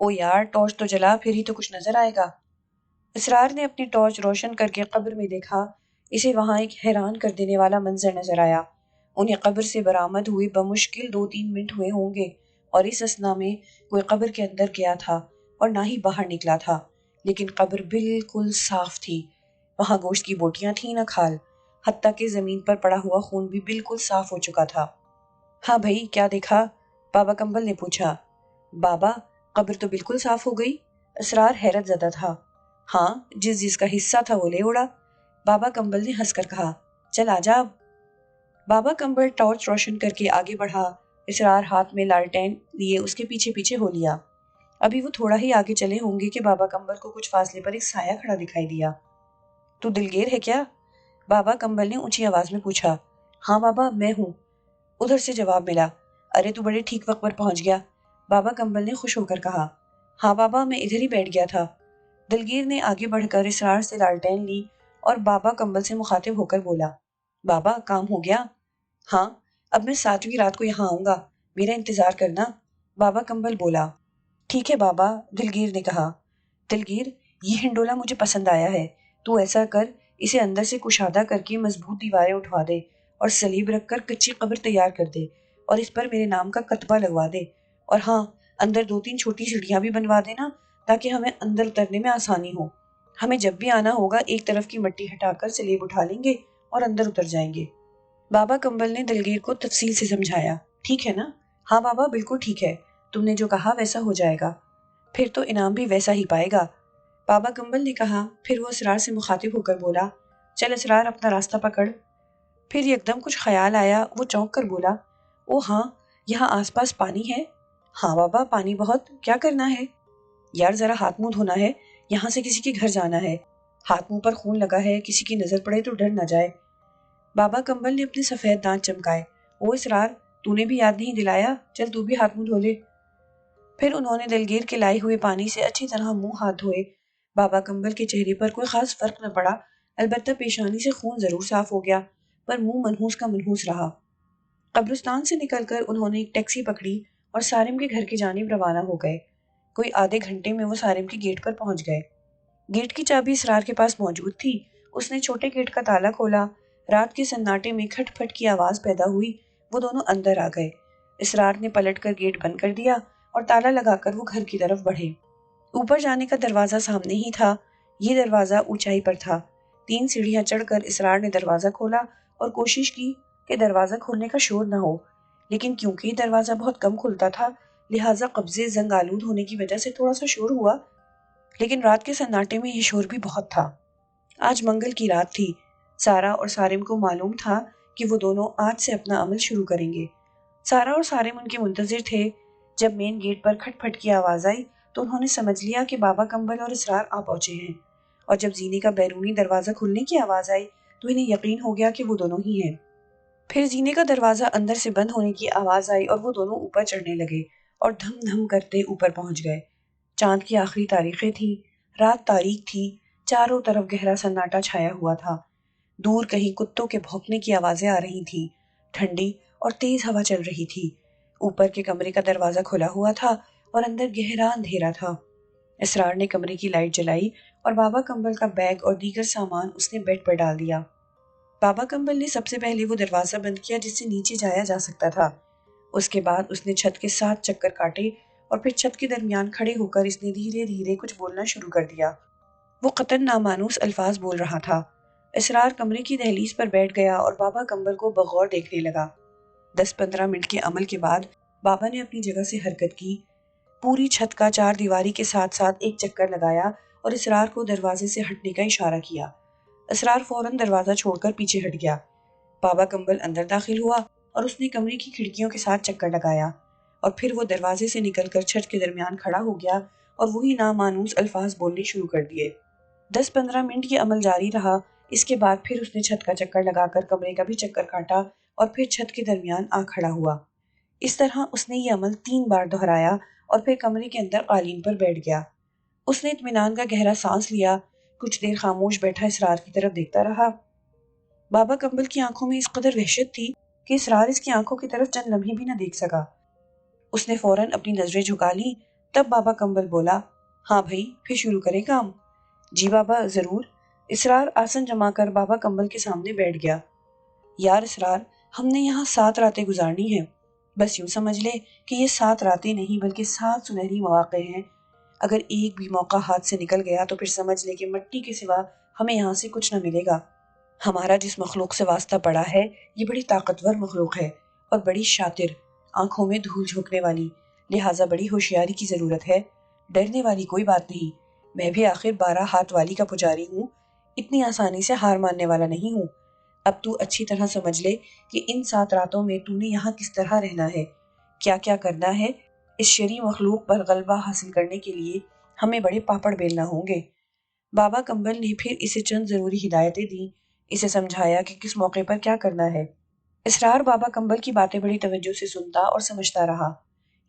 او یار ٹارچ تو جلا، پھر ہی تو کچھ نظر آئے گا۔ اسرار نے اپنی ٹارچ روشن کر کے قبر میں دیکھا، اسے وہاں ایک حیران کر دینے والا منظر نظر آیا۔ انہیں قبر سے برآمد ہوئے بمشکل 2-3 منٹ ہوئے ہوں گے اور اس اثنا میں کوئی قبر کے اندر گیا تھا اور نہ ہی باہر نکلا تھا، لیکن قبر بالکل صاف تھی، وہاں گوشت کی بوٹیاں تھیں نہ کھال، حتیٰ کہ زمین پر پڑا ہوا خون بھی بالکل صاف ہو چکا تھا۔ ہاں بھائی کیا دیکھا؟ بابا کمبل نے پوچھا۔ بابا قبر تو بالکل صاف ہو گئی، اسرار حیرت زدہ تھا۔ ہاں جس کا حصہ تھا وہ لے اڑا، بابا کمبل نے ہنس کر کہا۔ چل آجا اب۔ بابا کمبل ٹارچ روشن کر کے آگے بڑھا، اسرار ہاتھ میں لالٹین لیے اس کے پیچھے پیچھے ہو لیا۔ ابھی وہ تھوڑا ہی آگے چلے ہوں گے کہ بابا کمبل کو کچھ فاصلے پر ایک سایہ کھڑا دکھائی دیا۔ تو دلگیر ہے کیا؟ بابا کمبل نے اونچی آواز میں پوچھا۔ ہاں بابا میں ہوں، ادھر سے جواب ملا۔ ارے تو بڑے ٹھیک وقت پر پہنچ گیا، بابا کمبل نے خوش ہو کر کہا۔ ہاں بابا میں ادھر ہی بیٹھ گیا تھا۔ دلگیر نے آگے بڑھ کر اسرار سے لالٹین لی اور بابا کمبل سے مخاطب ہو کر بولا، بابا کام ہو گیا؟ ہاں اب میں 7ویں رات کو یہاں آؤں گا، میرا انتظار کرنا، بابا کمبل بولا۔ ٹھیک ہے بابا، دلگیر نے کہا۔ دلگیر یہ ہنڈولا مجھے پسند آیا ہے، تو ایسا کر اسے اندر سے کشادہ کر کے مضبوط دیواریں اٹھوا دے اور سلیب رکھ کر کچی قبر تیار کر دے اور اس پر میرے نام کا کتبہ لگوا دے، اور ہاں اندر 2-3 چھوٹی سیڑھیاں بھی بنوا دینا تاکہ ہمیں اندر اترنے میں آسانی ہو۔ ہمیں جب بھی آنا ہوگا ایک طرف کی مٹی ہٹا کر سلیب اٹھا لیں گے اور اندر اتر جائیں گے۔ بابا کمبل نے دلگیر کو تفصیل سے سمجھایا۔ ٹھیک ہے نا؟ ہاں بابا بالکل ٹھیک ہے، تم نے جو کہا ویسا ہو جائے گا، پھر تو انعام بھی ویسا ہی پائے گا، بابا کمبل نے کہا۔ پھر وہ اسرار سے مخاطب ہو کر بولا، چل اسرار اپنا راستہ پکڑ۔ پھر یکدم کچھ خیال آیا، وہ چونک کر بولا، او ہاں یہاں آس پاس پانی ہے؟ ہاں بابا پانی بہت، کیا کرنا ہے؟ یار ذرا ہاتھ منہ دھونا ہے، یہاں سے کسی کے گھر جانا ہے، ہاتھ منہ پر خون لگا ہے، کسی کی نظر پڑے تو ڈر نہ جائے۔ بابا کمبل نے اپنے سفید دانت چمکائے۔ او اسرار تو نے بھی یاد نہیں دلایا، چل تو بھی ہاتھ منہ دھو لے۔ پھر انہوں نے دلگیر کے لائے ہوئے پانی سے اچھی طرح منہ ہاتھ دھوئے۔ بابا کمبل کے چہرے پر کوئی خاص فرق نہ پڑا، البتہ پیشانی سے خون ضرور صاف ہو گیا، پر منہ منحوس کا منحوس رہا۔ قبرستان سے نکل کر انہوں نے ایک ٹیکسی پکڑی اور سارم کے گھر کی جانب روانہ ہو گئے۔ کوئی آدھے گھنٹے میں وہ سارم کے گیٹ پر پہنچ گئے۔ گیٹ کی چابی اسرار کے پاس موجود تھی، اس نے چھوٹے گیٹ کا تالا کھولا، رات کے سناٹے میں کھٹ پھٹ کی آواز پیدا ہوئی، وہ دونوں اندر آ گئے۔ اسرار نے پلٹ کر گیٹ بند کر دیا اور تالا لگا کر وہ گھر کی طرف بڑھے۔ اوپر جانے کا دروازہ سامنے ہی تھا، یہ دروازہ اونچائی پر تھا۔ 3 سیڑھیاں چڑھ کر اسرار نے دروازہ کھولا اور کوشش کی کہ دروازہ کھولنے کا شور نہ ہو، لیکن کیونکہ دروازہ بہت کم کھلتا تھا لہٰذا قبضے زنگ آلود ہونے کی وجہ سے تھوڑا سا شور ہوا، لیکن رات کے سناٹے میں یہ شور بھی بہت تھا۔ آج منگل کی رات تھی، سارا اور سارم کو معلوم تھا کہ وہ دونوں آج سے اپنا عمل شروع کریں گے۔ سارا اور سارم ان کے منتظر تھے۔ جب مین گیٹ پر کھٹ پھٹ کی آواز آئی تو انہوں نے سمجھ لیا کہ بابا کمبل اور اسرار آ پہنچے ہیں، اور جب زینے کا بیرونی دروازہ کھلنے کی آواز آئی تو انہیں یقین ہو گیا کہ وہ دونوں ہی ہیں۔ پھر زینے کا دروازہ اندر سے بند ہونے کی آواز آئی اور وہ دونوں اوپر چڑھنے لگے اور دھم دھم کرتے اوپر پہنچ گئے۔ چاند کی آخری تاریخیں تھیں، رات تاریک تھی، چاروں طرف گہرا سناٹا چھایا ہوا تھا۔ دور کہیں کتوں کے بھونکنے کی آوازیں آ رہی تھیں، ٹھنڈی اور تیز ہوا چل رہی تھی۔ اوپر کے کمرے کا دروازہ کھلا ہوا تھا اور اندر گہرا اندھیرا تھا۔ اسرار نے کمرے کی لائٹ جلائی اور بابا کمبل کا بیگ اور دیگر سامان اس نے بیڈ پر ڈال دیا۔ بابا کمبل نے سب سے پہلے وہ دروازہ بند کیا جس سے نیچے جایا جا سکتا تھا۔ اس کے بعد اس نے چھت کے 7 چکر کاٹے اور پھر چھت کے درمیان کھڑے ہو کر اس نے دھیرے دھیرے کچھ بولنا شروع کر دیا۔ وہ قطعاً نامانوس الفاظ بول رہا تھا۔ اسرار کمرے کی دہلیز پر بیٹھ گیا اور بابا کمبل کو بغور دیکھنے لگا۔ 10-15 منٹ کے عمل کے بعد بابا نے اپنی جگہ سے حرکت کی، پوری چھت کا 4 دیواری کے ساتھ ساتھ ایک چکر لگایا اور اسرار کو دروازے سے ہٹنے کا اشارہ کیا۔ اسرار فوراً دروازہ چھوڑ کر پیچھے ہٹ گیا۔ بابا کمبل اندر داخل ہوا اور اس نے کمرے کی کھڑکیوں کے ساتھ چکر لگایا اور پھر وہ دروازے سے نکل کر چھت کے درمیان کھڑا ہو گیا اور وہی نامانوس الفاظ بولنے شروع کر دیے۔ 10-15 منٹ یہ عمل جاری رہا۔ اس کے بعد پھر اس نے چھت کا چکر لگا کر کمرے کا بھی چکر کاٹا اور پھر چھت کے درمیان آ کھڑا ہوا۔ اس طرح اس نے یہ عمل 3 بار دہرایا اور پھر کمرے کے اندر قالین پر بیٹھ گیا۔ اس نے اطمینان کا گہرا سانس لیا، کچھ دیر خاموش بیٹھا اسرار کی طرف دیکھتا رہا۔ بابا کمبل کی آنکھوں میں اس قدر وحشت تھی کہ اسرار اس کی آنکھوں کی طرف چند لمحے بھی نہ دیکھ سکا۔ اس نے فوراً اپنی نظریں جھکا لی۔ تب بابا کمبل بولا، ہاں بھائی، پھر شروع کریں کام؟ جی بابا، ضرور۔ اسرار آسن جما کر بابا کمبل کے سامنے بیٹھ گیا۔ یار اسرار، ہم نے یہاں 7 راتیں گزارنی ہیں۔ بس یوں سمجھ لے کہ یہ 7 راتیں نہیں بلکہ 7 سنہری مواقع ہیں۔ اگر ایک بھی موقع ہاتھ سے نکل گیا تو پھر سمجھ لے کہ مٹی کے سوا ہمیں یہاں سے کچھ نہ ملے گا۔ ہمارا جس مخلوق سے واسطہ پڑا ہے یہ بڑی طاقتور مخلوق ہے اور بڑی شاطر، آنکھوں میں دھول جھونکنے والی، لہٰذا بڑی ہوشیاری کی ضرورت ہے۔ ڈرنے والی کوئی بات نہیں، میں بھی آخر 12 ہاتھ والی کا پجاری ہوں، اتنی آسانی سے ہار ماننے والا نہیں ہوں۔ اب تو اچھی طرح سمجھ لے کہ ان 7 راتوں میں تو نے یہاں کس طرح رہنا ہے، کیا کیا کرنا ہے۔ اس شرعی مخلوق پر غلبہ حاصل کرنے کے لیے ہمیں بڑے پاپڑ بیلنا ہوں گے۔ بابا کمبل نے پھر اسے چند ضروری ہدایتیں دیں، اسے سمجھایا کہ کس موقع پر کیا کرنا ہے۔ اسرار بابا کمبل کی باتیں بڑی توجہ سے سنتا اور سمجھتا رہا۔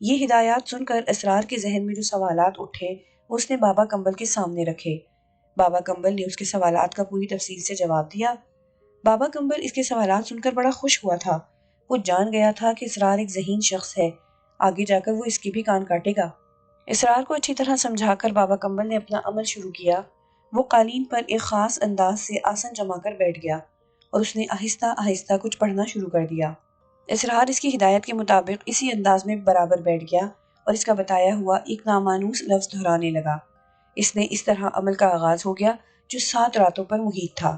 یہ ہدایات سن کر اسرار کے ذہن میں جو سوالات اٹھے وہ اس نے بابا کمبل کے سامنے رکھے۔ بابا کمبل نے اس کے سوالات کا پوری تفصیل سے جواب دیا۔ بابا کمبل اس کے سوالات سن کر بڑا خوش ہوا تھا۔ وہ جان گیا تھا کہ اسرار ایک ذہین شخص ہے، آگے جا کر وہ اس کی بھی کان کاٹے گا۔ اسرار کو اچھی طرح سمجھا کر بابا کمبل نے اپنا عمل شروع کیا۔ وہ قالین پر ایک خاص انداز سے آسن جما کر بیٹھ گیا اور اس نے آہستہ آہستہ کچھ پڑھنا شروع کر دیا۔ اسرار اس کی ہدایت کے مطابق اسی انداز میں برابر بیٹھ گیا اور اس کا بتایا ہوا ایک نامانوس لفظ دہرانے لگا۔ اس نے اس طرح عمل کا آغاز ہو گیا جو 7 راتوں پر محیط تھا۔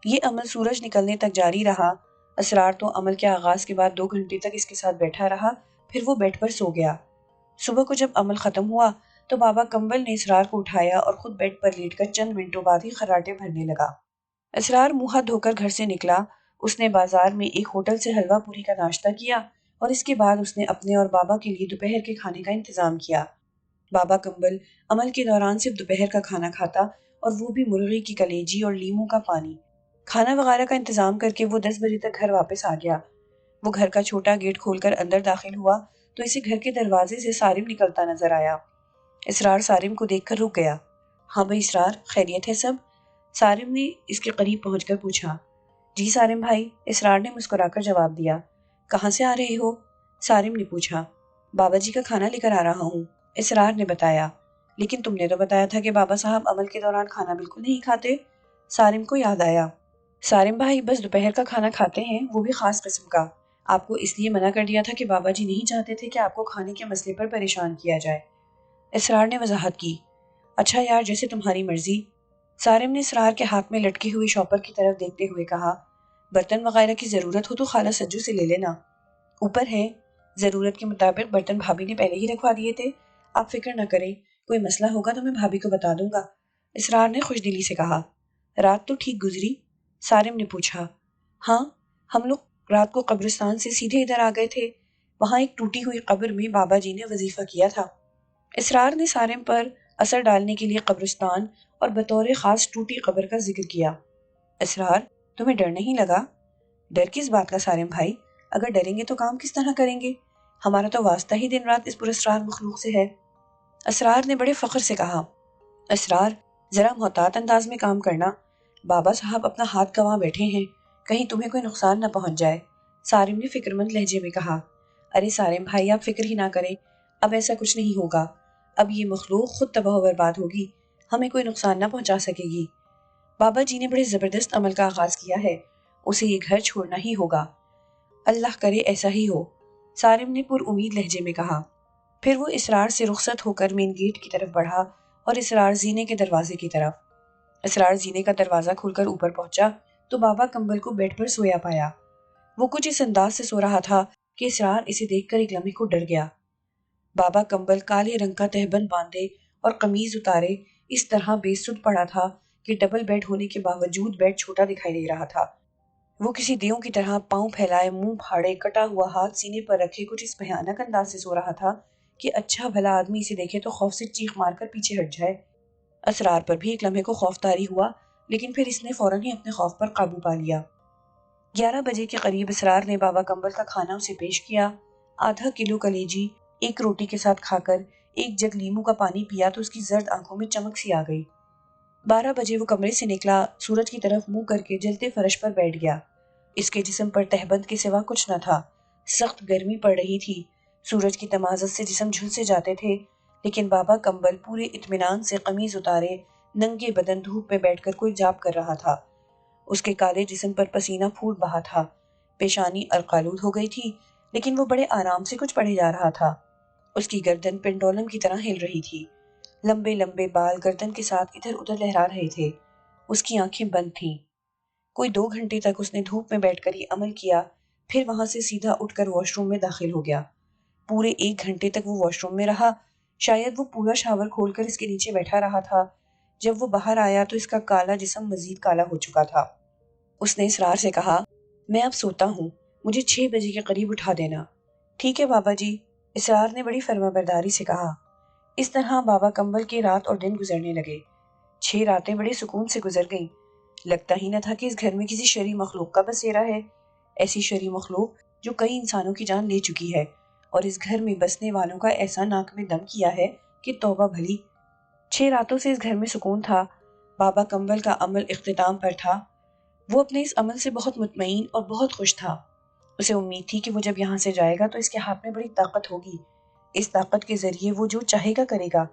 یہ عمل سورج نکلنے تک جاری رہا۔ اسرار تو عمل کے آغاز کے بعد 2 گھنٹے تک اس کے ساتھ بیٹھا رہا، پھر وہ بیڈ پر سو گیا۔ صبح کو جب عمل ختم ہوا تو بابا کمبل نے اسرار کو اٹھایا اور خود بیڈ پر لیٹ کر چند منٹوں بعد ہی خراٹے بھرنے لگا۔ اسرار منہ ہاتھ دھو کر گھر سے نکلا۔ اس نے بازار میں ایک ہوٹل سے حلوہ پوری کا ناشتہ کیا اور اس کے بعد اس نے اپنے اور بابا کے لیے دوپہر کے کھانے کا انتظام کیا۔ بابا کمبل عمل کے دوران صرف دوپہر کا کھانا کھاتا اور وہ بھی مرغی کی کلیجی اور لیموں کا پانی۔ کھانا وغیرہ کا انتظام کر کے وہ 10 بجے تک گھر واپس آ گیا۔ وہ گھر کا چھوٹا گیٹ کھول کر اندر داخل ہوا تو اسے گھر کے دروازے سے سارم نکلتا نظر آیا۔ اسرار سارم کو دیکھ کر رک گیا۔ ہاں بھائی اسرار، خیریت ہے سب؟ سارم نے اس کے قریب پہنچ کر پوچھا۔ جی سارم بھائی، اسرار نے مسکرا کر جواب دیا۔ کہاں سے آ رہے ہو؟ سارم نے پوچھا۔ بابا جی کا کھانا لے کر آ رہا ہوں، اسرار نے بتایا۔ لیکن تم نے تو بتایا تھا کہ بابا صاحب عمل کے دوران کھانا بالکل نہیں کھاتے۔ سارم کو یاد آیا۔ سارم بھائی بس دوپہر کا کھانا کھاتے ہیں، وہ بھی خاص قسم کا۔ آپ کو اس لیے منع کر دیا تھا کہ بابا جی نہیں چاہتے تھے کہ آپ کو کھانے کے مسئلے پر پریشان کیا جائے۔ اسرار نے وضاحت کی۔ اچھا یار، جیسے تمہاری مرضی۔ سارم نے اسرار کے ہاتھ میں لٹکی ہوئی شاپر کی طرف دیکھتے ہوئے کہا، برتن وغیرہ کی ضرورت ہو تو خالہ سجو سے لے لینا، اوپر ہے۔ ضرورت کے مطابق برتن بھابھی نے پہلے ہی رکھوا دیے تھے، آپ فکر نہ کریں، کوئی مسئلہ ہوگا تو میں بھابھی کو بتا دوں گا، اسرار نے خوش دلی سے کہا۔ رات تو ٹھیک گزری؟ سارم نے پوچھا۔ ہاں، ہم لوگ رات کو قبرستان سے سیدھے ادھر آ گئے تھے، وہاں ایک ٹوٹی ہوئی قبر میں بابا جی نے وظیفہ کیا تھا۔ اسرار نے سارم پر اثر ڈالنے کے لیے قبرستان اور بطور خاص ٹوٹی قبر کا ذکر کیا۔ اسرار، تمہیں ڈر نہیں لگا؟ ڈر کس بات کا سارم بھائی؟ اگر ڈریں گے تو کام کس طرح کریں گے؟ ہمارا تو واسطہ ہی دن رات اس پراسرار مخلوق سے ہے، اسرار نے بڑے فخر سے کہا۔ اسرار، ذرا محتاط انداز میں کام کرنا، بابا صاحب اپنا ہاتھ گنوا بیٹھے ہیں، کہیں تمہیں کوئی نقصان نہ پہنچ جائے، سارم نے فکر مند لہجے میں کہا۔ ارے سارم بھائی، آپ فکر ہی نہ کریں، اب ایسا کچھ نہیں ہوگا، اب یہ مخلوق خود تباہ و برباد ہوگی، ہمیں کوئی نقصان نہ پہنچا سکے گی۔ بابا جی نے بڑے زبردست عمل کا آغاز کیا ہے، اسے یہ گھر چھوڑنا ہی ہوگا۔ اللہ کرے ایسا ہی ہو، سارم نے پر امید لہجے میں کہا۔ پھر وہ اسرار سے رخصت ہو کر مین گیٹ کی طرف بڑھا اور اسرار زینے کے دروازے کی طرف۔ اسرار زینے کا دروازہ کھول کر اوپر پہنچا تو بابا کمبل کو بیڈ پر سویا پایا۔ وہ کچھ اس انداز سے سو رہا تھا کہ اسرار اسے دیکھ کر ایک لمحے کو ڈر گیا۔ بابا کمبل کالے رنگ کا تہبند باندھے اور قمیض اتارے اس طرح بے سود پڑا تھا کہ ڈبل بیڈ ہونے کے باوجود بیڈ چھوٹا دکھائی دے رہا تھا۔ وہ کسی دیوں کی طرح پاؤں پھیلائے، منہ پھاڑے، کٹا ہوا ہاتھ سینے پر رکھے کچھ اس بھیانک انداز سے سو رہا تھا کہ اچھا بھلا آدمی اسے دیکھے تو خوف سے چیخ مار کر پیچھے ہٹ جائے۔ اسرار پر بھی ایک لمحے کو خوف طاری ہوا، لیکن پھر اس نے فوراً ہی اپنے خوف پر قابو پا لیا۔ 11 بجے کے قریب اسرار نے بابا کمبل کا کھانا اسے پیش کیا۔ آدھا کلو کلیجی ایک روٹی کے ساتھ کھا کر ایک جگ لیموں کا پانی پیا تو اس کی زرد آنکھوں میں چمک سی آ گئی۔ 12 بجے وہ کمرے سے نکلا، سورج کی طرف منہ کر کے جلتے فرش پر بیٹھ گیا۔ اس کے جسم پر تہبند کے سوا کچھ نہ تھا۔ سخت گرمی پڑ رہی تھی، سورج کی تمازت سے جسم جھلسے جاتے تھے، لیکن بابا کمبل پورے اطمینان سے قمیض اتارے ننگے بدن دھوپ میں بیٹھ کر کوئی جاپ کر رہا تھا۔ اس کے کالے جسم پر پسینہ پھوٹ بہا تھا، پیشانی ارقالود ہو گئی تھی، لیکن وہ بڑے آرام سے کچھ پڑھے جا رہا تھا۔ اس کی گردن پنڈولم کی طرح ہل رہی تھی، لمبے لمبے بال گردن کے ساتھ ادھر ادھر لہرا رہے تھے۔ اس کی آنکھیں بند تھیں۔ کوئی 2 گھنٹے تک اس نے دھوپ میں بیٹھ کر ہی عمل کیا، پھر وہاں سے سیدھا اٹھ کر واش روم میں داخل ہو گیا۔ پورے 1 گھنٹے تک وہ واش روم میں رہا، شاید وہ پورا شاور کھول کر اس کے نیچے بیٹھا رہا تھا۔ جب وہ باہر آیا تو اس کا کالا جسم مزید کالا ہو چکا تھا۔ اس نے اسرار سے کہا، میں اب سوتا ہوں، مجھے 6 بجے کے قریب اٹھا دینا۔ ٹھیک ہے بابا جی، اسرار نے بڑی فرما برداری سے کہا۔ اس طرح بابا کمبل کے رات اور دن گزرنے لگے۔ 6 راتیں بڑے سکون سے گزر گئیں۔ لگتا ہی نہ تھا کہ اس گھر میں کسی شرعی مخلوق کا بسیرا ہے، ایسی شرعی مخلوق جو کئی انسانوں کی جان لے چکی ہے اور اس گھر میں بسنے والوں کا ایسا ناک میں دم کیا ہے کہ توبہ بھلی۔ 6 راتوں سے اس گھر میں سکون تھا۔ بابا کمبل کا عمل اختتام پر تھا۔ وہ اپنے اس عمل سے بہت مطمئن اور بہت خوش تھا۔ اسے امید تھی کہ وہ جب یہاں سے جائے گا تو اس کے ہاتھ میں بڑی طاقت ہوگی، اس طاقت کے ذریعے وہ جو چاہے گا کرے گا۔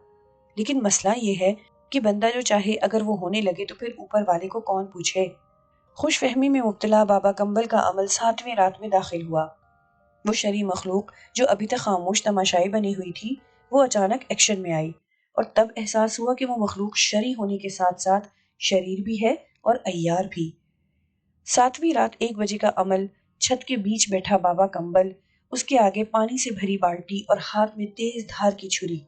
لیکن مسئلہ یہ ہے کہ بندہ جو چاہے اگر وہ ہونے لگے تو پھر اوپر والے کو کون پوچھے۔ خوش فہمی میں مبتلا بابا کمبل کا عمل 7ویں رات میں داخل ہوا۔ وہ شرعی مخلوق جو ابھی تک خاموش تماشائی بنی ہوئی تھی، وہ اچانک ایکشن میں آئی، اور تب احساس ہوا کہ وہ مخلوق شرعی ہونے کے ساتھ ساتھ شریر بھی ہے اور عیار بھی۔ 7ویں رات 1 بجے کا عمل، چھت کے بیچ بیٹھا بابا کمبل، اس کے آگے پانی سے بھری بالٹی اور ہاتھ میں تیز دھار کی چھری۔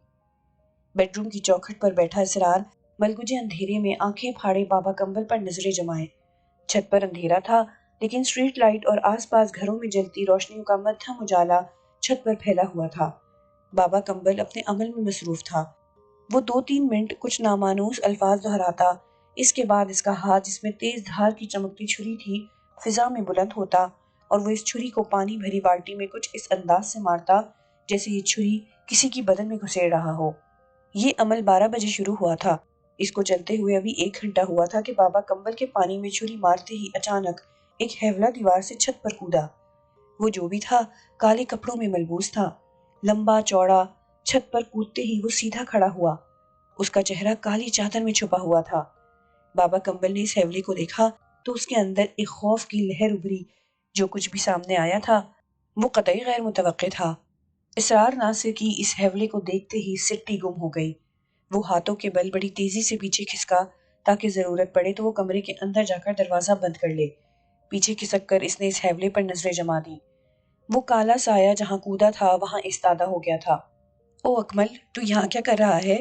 بیڈ روم کی چوکھٹ پر بیٹھا اسرار ملگوجے اندھیرے میں آنکھیں پھاڑے بابا کمبل پر نظریں جمائے۔ چھت پر اندھیرا تھا، لیکن اسٹریٹ لائٹ اور آس پاس گھروں میں جلتی روشنیوں کا مدھم اجالا چھت پر پھیلا ہوا تھا۔ بابا کمبل اپنے عمل میں مصروف تھا۔ وہ 2-3 منٹ کچھ نامانوس الفاظ دہراتا، اس کے بعد اس کا ہاتھ جس میں تیز دھار کی چمکتی چھری تھی فضا میں بلند ہوتا اور وہ اس چھری کو پانی بھری بالٹی میں کچھ اس انداز سے مارتا جیسے یہ چھری کسی کی بدن میں گھسیڑ رہا ہو۔ یہ عمل 12 بجے شروع ہوا تھا۔ اس کو چلتے ہوئے ابھی 1 گھنٹہ ہوا تھا کہ بابا کمبل کے پانی میں چھری مارتے ہی اچانک ایک ہیولا دیوار سے چھت پر کودا۔ وہ جو بھی تھا کالے کپڑوں میں ملبوس تھا، لمبا چوڑا۔ چھت پر کودتے ہی وہ سیدھا کھڑا ہوا، اس کا چہرہ کالی چادر میں چھپا ہوا تھا۔ بابا کمبل نے اس ہیولے کو دیکھا تو اس کے اندر ایک خوف کی لہر ابھری۔ جو کچھ بھی سامنے آیا تھا وہ قطعی غیر متوقع تھا۔ اسرار ناصر کی اس ہیولے کو دیکھتے ہی سٹی گم ہو گئی۔ وہ ہاتھوں کے بل بڑی تیزی سے پیچھے کھسکا تاکہ ضرورت پڑے تو وہ کمرے کے اندر جا کر دروازہ بند کر لے۔ پیچھے کھسک کر اس نے اس ہیولے پر نظریں جما دی۔ وہ کالا سایہ جہاں کودا تھا وہاں استادہ ہو گیا تھا۔ او اکمل، تو یہاں کیا کر رہا ہے؟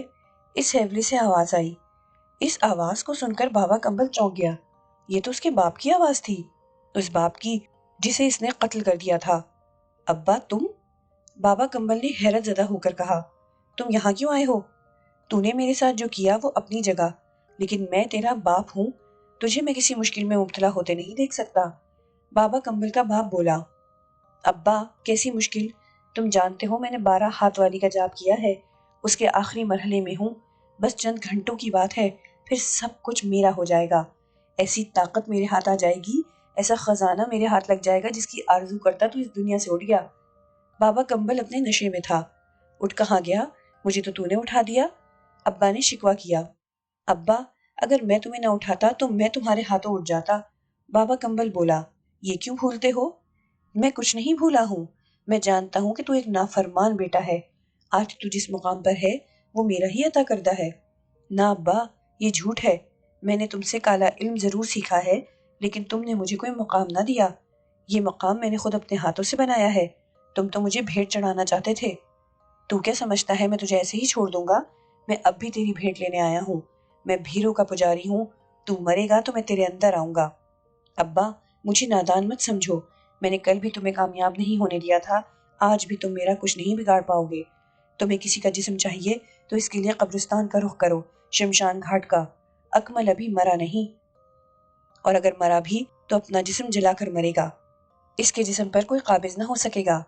اس ہیولے سے آواز آئی۔ اس آواز کو سن کر بابا کمبل چونک گیا۔ یہ تو اس کے باپ کی آواز تھی، اس باپ کی جسے اس نے قتل کر دیا تھا۔ ابا تم؟ بابا کمبل نے حیرت زدہ ہو کر کہا، تم یہاں کیوں آئے ہو؟ تو نے میرے ساتھ جو کیا وہ اپنی جگہ، لیکن میں تیرا باپ ہوں، تجھے میں کسی مشکل میں مبتلا ہوتے نہیں دیکھ سکتا۔ بابا کمبل کا باپ بولا، ابا کیسی مشکل؟ تم جانتے ہو میں نے 12 ہاتھ والی کا جاپ کیا ہے، اس کے آخری مرحلے میں ہوں، بس چند گھنٹوں کی بات ہے، پھر سب کچھ میرا ہو جائے گا۔ ایسی طاقت میرے ہاتھ آ جائے گی، ایسا خزانہ میرے ہاتھ لگ جائے گا جس کی آرزو کرتا تو اس دنیا سے اٹھ گیا۔ بابا کمبل اپنے نشے میں تھا، اٹھ کہاں گیا؟ مجھے تو نے اٹھا دیا، ابا نے شکوہ کیا۔ ابا، اگر میں تمہیں نہ اٹھاتا تو میں تمہارے ہاتھوں اٹھ جاتا، بابا کمبل بولا۔ یہ کیوں بھولتے ہو؟ میں کچھ نہیں بھولا ہوں، میں جانتا ہوں کہ تو ایک نافرمان بیٹا ہے، آج تو جس مقام پر ہے وہ میرا ہی عطا کردہ ہے۔ نہ ابا، یہ جھوٹ ہے، میں نے تم سے کالا علم ضرور سیکھا ہے، لیکن تم نے مجھے کوئی مقام نہ دیا، یہ مقام میں نے خود اپنے ہاتھوں سے بنایا ہے، تم تو مجھے بھیٹ چڑھانا چاہتے تھے۔ تو کیا سمجھتا ہے میں تجھے ایسے ہی چھوڑ دوں گا؟ میں اب بھی تیری بھیٹ لینے آیا ہوں، میں بھیروں کا پجاری ہوں، تو مرے گا تو میں تیرے اندر آؤں گا۔ ابا، مجھے نادان مت سمجھو، میں نے کل بھی تمہیں کامیاب نہیں ہونے دیا تھا، آج بھی تم میرا کچھ نہیں بگاڑ پاؤ گے۔ تمہیں کسی کا جسم چاہیے تو اس کے لیے قبرستان کا رخ کرو، شمشان گھاٹ کا۔ اکمل ابھی مرا نہیں، اور اگر مرا بھی تو اپنا جسم جلا کر مرے گا، اس کے جسم پر کوئی قابض نہ ہو سکے گا۔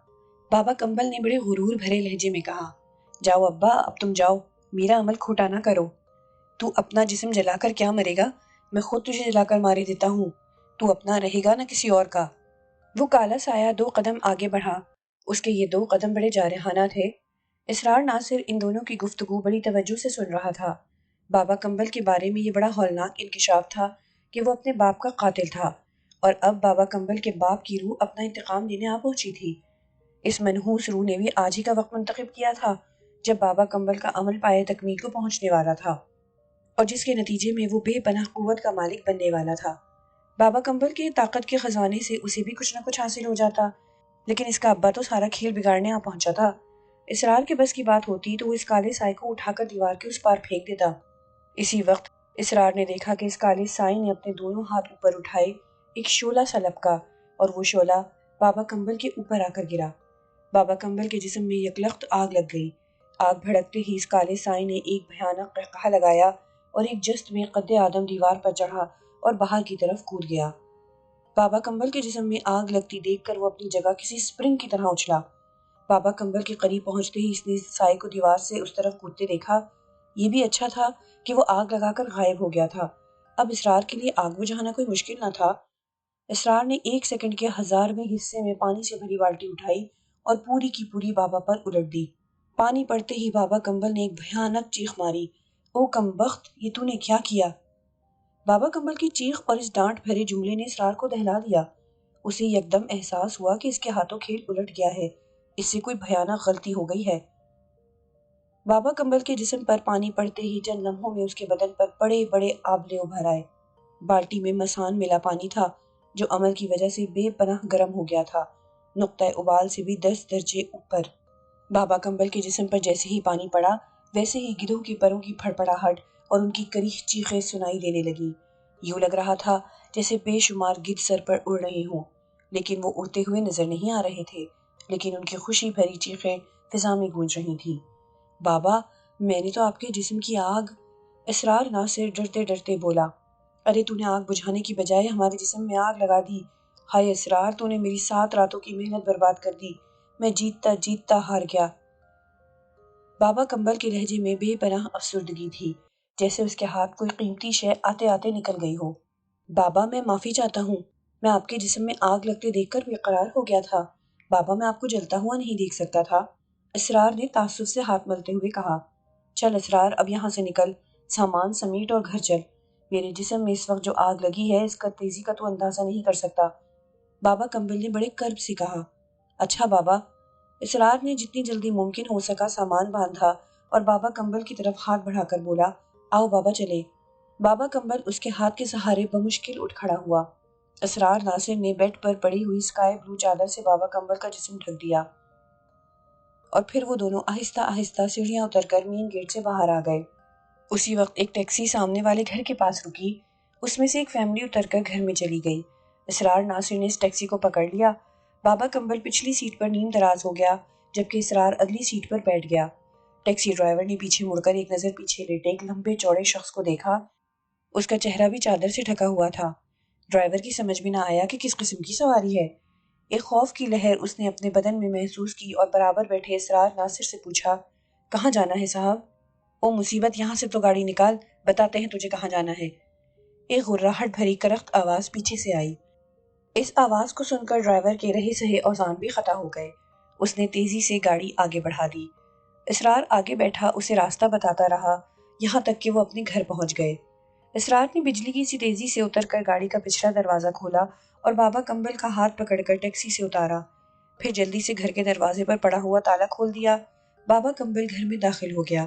بابا کمبل نے بڑے غرور بھرے لہجے میں کہا۔ جاؤ ابا، اب تم جاؤ، میرا عمل کھوٹا نہ کرو۔ تو اپنا جسم جلا کر کیا مرے گا؟ میں خود تجھے جلا کر مارے دیتا ہوں، تو اپنا رہے گا نہ کسی اور کا۔ وہ کالا سایہ 2 قدم آگے بڑھا، اس کے یہ 2 قدم بڑے جارحانہ تھے۔ اسرار ناصر ان دونوں کی گفتگو بڑی توجہ سے سن رہا تھا۔ بابا کمبل کے بارے میں یہ بڑا ہولناک انکشاف تھا کہ وہ اپنے باپ کا قاتل تھا، اور اب بابا کمبل کے باپ کی روح اپنا انتقام لینے آ پہنچی تھی۔ اس منحوس روح نے بھی آج ہی کا وقت منتخب کیا تھا جب بابا کمبل کا عمل پائے تکمیل کو پہنچنے والا تھا، اور جس کے نتیجے میں وہ بے پناہ قوت کا مالک بننے والا تھا۔ بابا کمبل کے طاقت کے خزانے سے اسے بھی کچھ نہ کچھ حاصل ہو جاتا، لیکن اس کا ابا تو سارا کھیل بگاڑنے آ پہنچا تھا۔ اسرار کے بس کی بات ہوتی تو وہ اس کالے سائے کو اٹھا کر دیوار کے اس پار پھینک دیتا۔ اسی وقت اسرار نے دیکھا کہ اس کالے سائے نے اپنے دونوں ہاتھ اوپر اٹھائے، ایک شعلہ سا لپکا، اور وہ شعلہ بابا کمبل کے اوپر آ کر گرا۔ بابا کمبل کے جسم میں یکلخت آگ لگ گئی۔ آگ بھڑکتے ہی اس کالے سائے نے ایک بھیانک قہقہہ لگایا اور ایک جست میں قد آدم دیوار پر چڑھا اور باہر کی طرف کود گیا۔ بابا کمبل کے جسم میں آگ لگتی دیکھ کر وہ اپنی جگہ کسی سپرنگ کی طرح اچھلا۔ بابا کمبل کے قریب پہنچتے ہی اس نے سائے کو دیوار سے اس طرف کودتے دیکھا۔ یہ بھی اچھا تھا کہ وہ آگ لگا کر غائب ہو گیا تھا، اب اسرار کے لیے آگ بجھانا کوئی مشکل نہ تھا۔ اسرار نے 1 سیکنڈ کے 1000ویں حصے میں پانی سے بھری بالٹی اٹھائی اور پوری کی پوری بابا پر الٹ دی۔ پانی پڑتے ہی بابا کمبل نے ایک بھیانک چیخ ماری۔ او کمبخت، یہ تو نے کیا کیا؟ بابا کمبل کی چیخ اور اس ڈانٹ بھرے جملے نے اسرار کو دہلا دیا۔ اسے یکدم احساس ہوا کہ اس کے ہاتھوں کھیل الٹ گیا ہے، اس سے کوئی بھیانک غلطی ہو گئی ہے۔ بابا کمبل کے جسم پر پانی پڑتے ہی چند لمحوں میں اس کے بدن پر بڑے بڑے آبلے ابھر آئے۔ بالٹی میں مسان ملا پانی تھا جو عمل کی وجہ سے بے پناہ گرم ہو گیا تھا، نقطہ ابال سے بھی 10 درجے اوپر۔ بابا کمبل کے جسم پر جیسے ہی پانی پڑا ویسے ہی گدھوں کی پروں کی پھڑپڑاہٹ اور ان کی کریہ چیخیں سنائی دینے لگی۔ یوں لگ رہا تھا جیسے بے شمار گدھ سر پر اڑ رہے ہوں، لیکن وہ اڑتے ہوئے نظر نہیں آ رہے تھے، لیکن ان کی خوشی بھری چیخیں فضا میں گونج رہی تھیں۔ بابا، میں نے تو آپ کے جسم کی آگ… اسرار ناصر ڈرتے ڈرتے بولا۔ ارے تو نے آگ بجھانے کی بجائے ہمارے جسم میں آگ لگا دی۔ ہائے اسرار، تو نے میری 7 راتوں کی محنت برباد کر دی، میں جیتتا جیتتا ہار گیا۔ بابا کمبل کے لہجے میں بے پناہ افسردگی تھی، جیسے اس کے ہاتھ کوئی قیمتی شے آتے آتے نکل گئی ہو۔ بابا، میں معافی چاہتا ہوں، میں آپ کے جسم میں آگ لگتے دیکھ کر بے قرار ہو گیا تھا۔ بابا، میں آپ کو جلتا ہوا نہیں دیکھ سکتا تھا، اسرار نے تعصب سے ہاتھ ملتے ہوئے کہا۔ چل اسرار، اب یہاں سے نکل، سامان سمیٹ اور گھر چل، میرے جسم میں اس وقت جو آگ لگی ہے اس کا تیزی کا تو اندازہ نہیں کر سکتا۔ بابا کمبل نے بڑے کرب سے کہا۔ اچھا بابا۔ اسرار نے جتنی جلدی ممکن ہو سکا سامان باندھا اور بابا کمبل کی طرف ہاتھ بڑھا کر بولا، آؤ بابا چلے۔ بابا کمبل اس کے ہاتھ کے سہارے بمشکل اٹھ کھڑا ہوا۔ اسرار ناصر نے بیڈ پر پڑی ہوئی اسکائی بلو چادر سے بابا کمبل کا جسم ڈھک دیا، اور پھر وہ دونوں آہستہ آہستہ سیڑھیاں اتر کر مین گیٹ سے باہر آ گئے۔ اسی وقت ایک ٹیکسی سامنے والے گھر کے پاس رکی، اس میں سے ایک فیملی اتر کر گھر میں چلی گئی۔ اسرار ناصر نے اس ٹیکسی کو پکڑ لیا۔ بابا کمبل پچھلی سیٹ پر نیم دراز ہو گیا جبکہ اسرار اگلی سیٹ پر بیٹھ گیا۔ ٹیکسی ڈرائیور نے پیچھے مڑ کر ایک نظر پیچھے لیٹے ایک لمبے چوڑے شخص کو دیکھا، اس کا چہرہ بھی چادر سے ڈھکا ہوا تھا۔ ڈرائیور کی سمجھ میں نہ آیا کہ کس قسم کی سواری ہے۔ ایک خوف کی لہر اس نے اپنے بدن میں محسوس کی اور برابر بیٹھے اسرار ناصر سے پوچھا، کہاں جانا ہے صاحب؟ او مصیبت، یہاں سے تو گاڑی نکال، بتاتے ہیں تجھے کہاں جانا ہے۔ ایک غراہٹ بھری کرخت آواز پیچھے سے آئی۔ اس آواز کو سن کر ڈرائیور کے رہے سہے اوزان بھی خطا ہو گئے۔ اس نے تیزی سے گاڑی آگے بڑھا دی۔ اسرار آگے بیٹھا اسے راستہ بتاتا رہا، یہاں تک کہ وہ اپنے گھر پہنچ گئے۔ اسرار نے بجلی کی سی تیزی سے اتر کر گاڑی کا پچھلا دروازہ کھولا اور بابا کمبل کا ہاتھ پکڑ کر ٹیکسی سے اتارا، پھر جلدی سے گھر کے دروازے پر پڑا ہوا تالا کھول دیا۔ بابا کمبل گھر میں داخل ہو گیا۔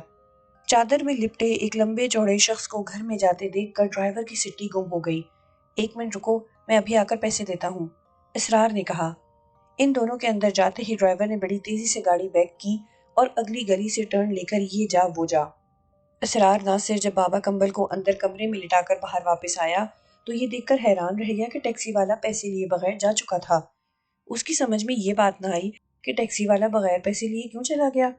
چادر میں لپٹے ایک لمبے چوڑے شخص کو گھر میں جاتے دیکھ کر ڈرائیور کی سٹی گم ہو گئی۔ ایک منٹ رکو، میں ابھی آ کر پیسے دیتا ہوں، اسرار نے کہا۔ ان دونوں کے اندر جاتے ہی ڈرائیور نے بڑی تیزی سے گاڑی بیک کی اور اگلی گلی سے ٹرن لے کر یہ جا وہ جا۔ اسرار ناصر جب بابا کمبل کو اندر کمرے میں لٹا کر باہر واپس آیا تو یہ دیکھ کر حیران رہ گیا کہ ٹیکسی والا پیسے لیے بغیر جا چکا تھا۔ اس کی سمجھ میں یہ بات نہ آئی کہ ٹیکسی والا بغیر پیسے لیے کیوں چلا گیا۔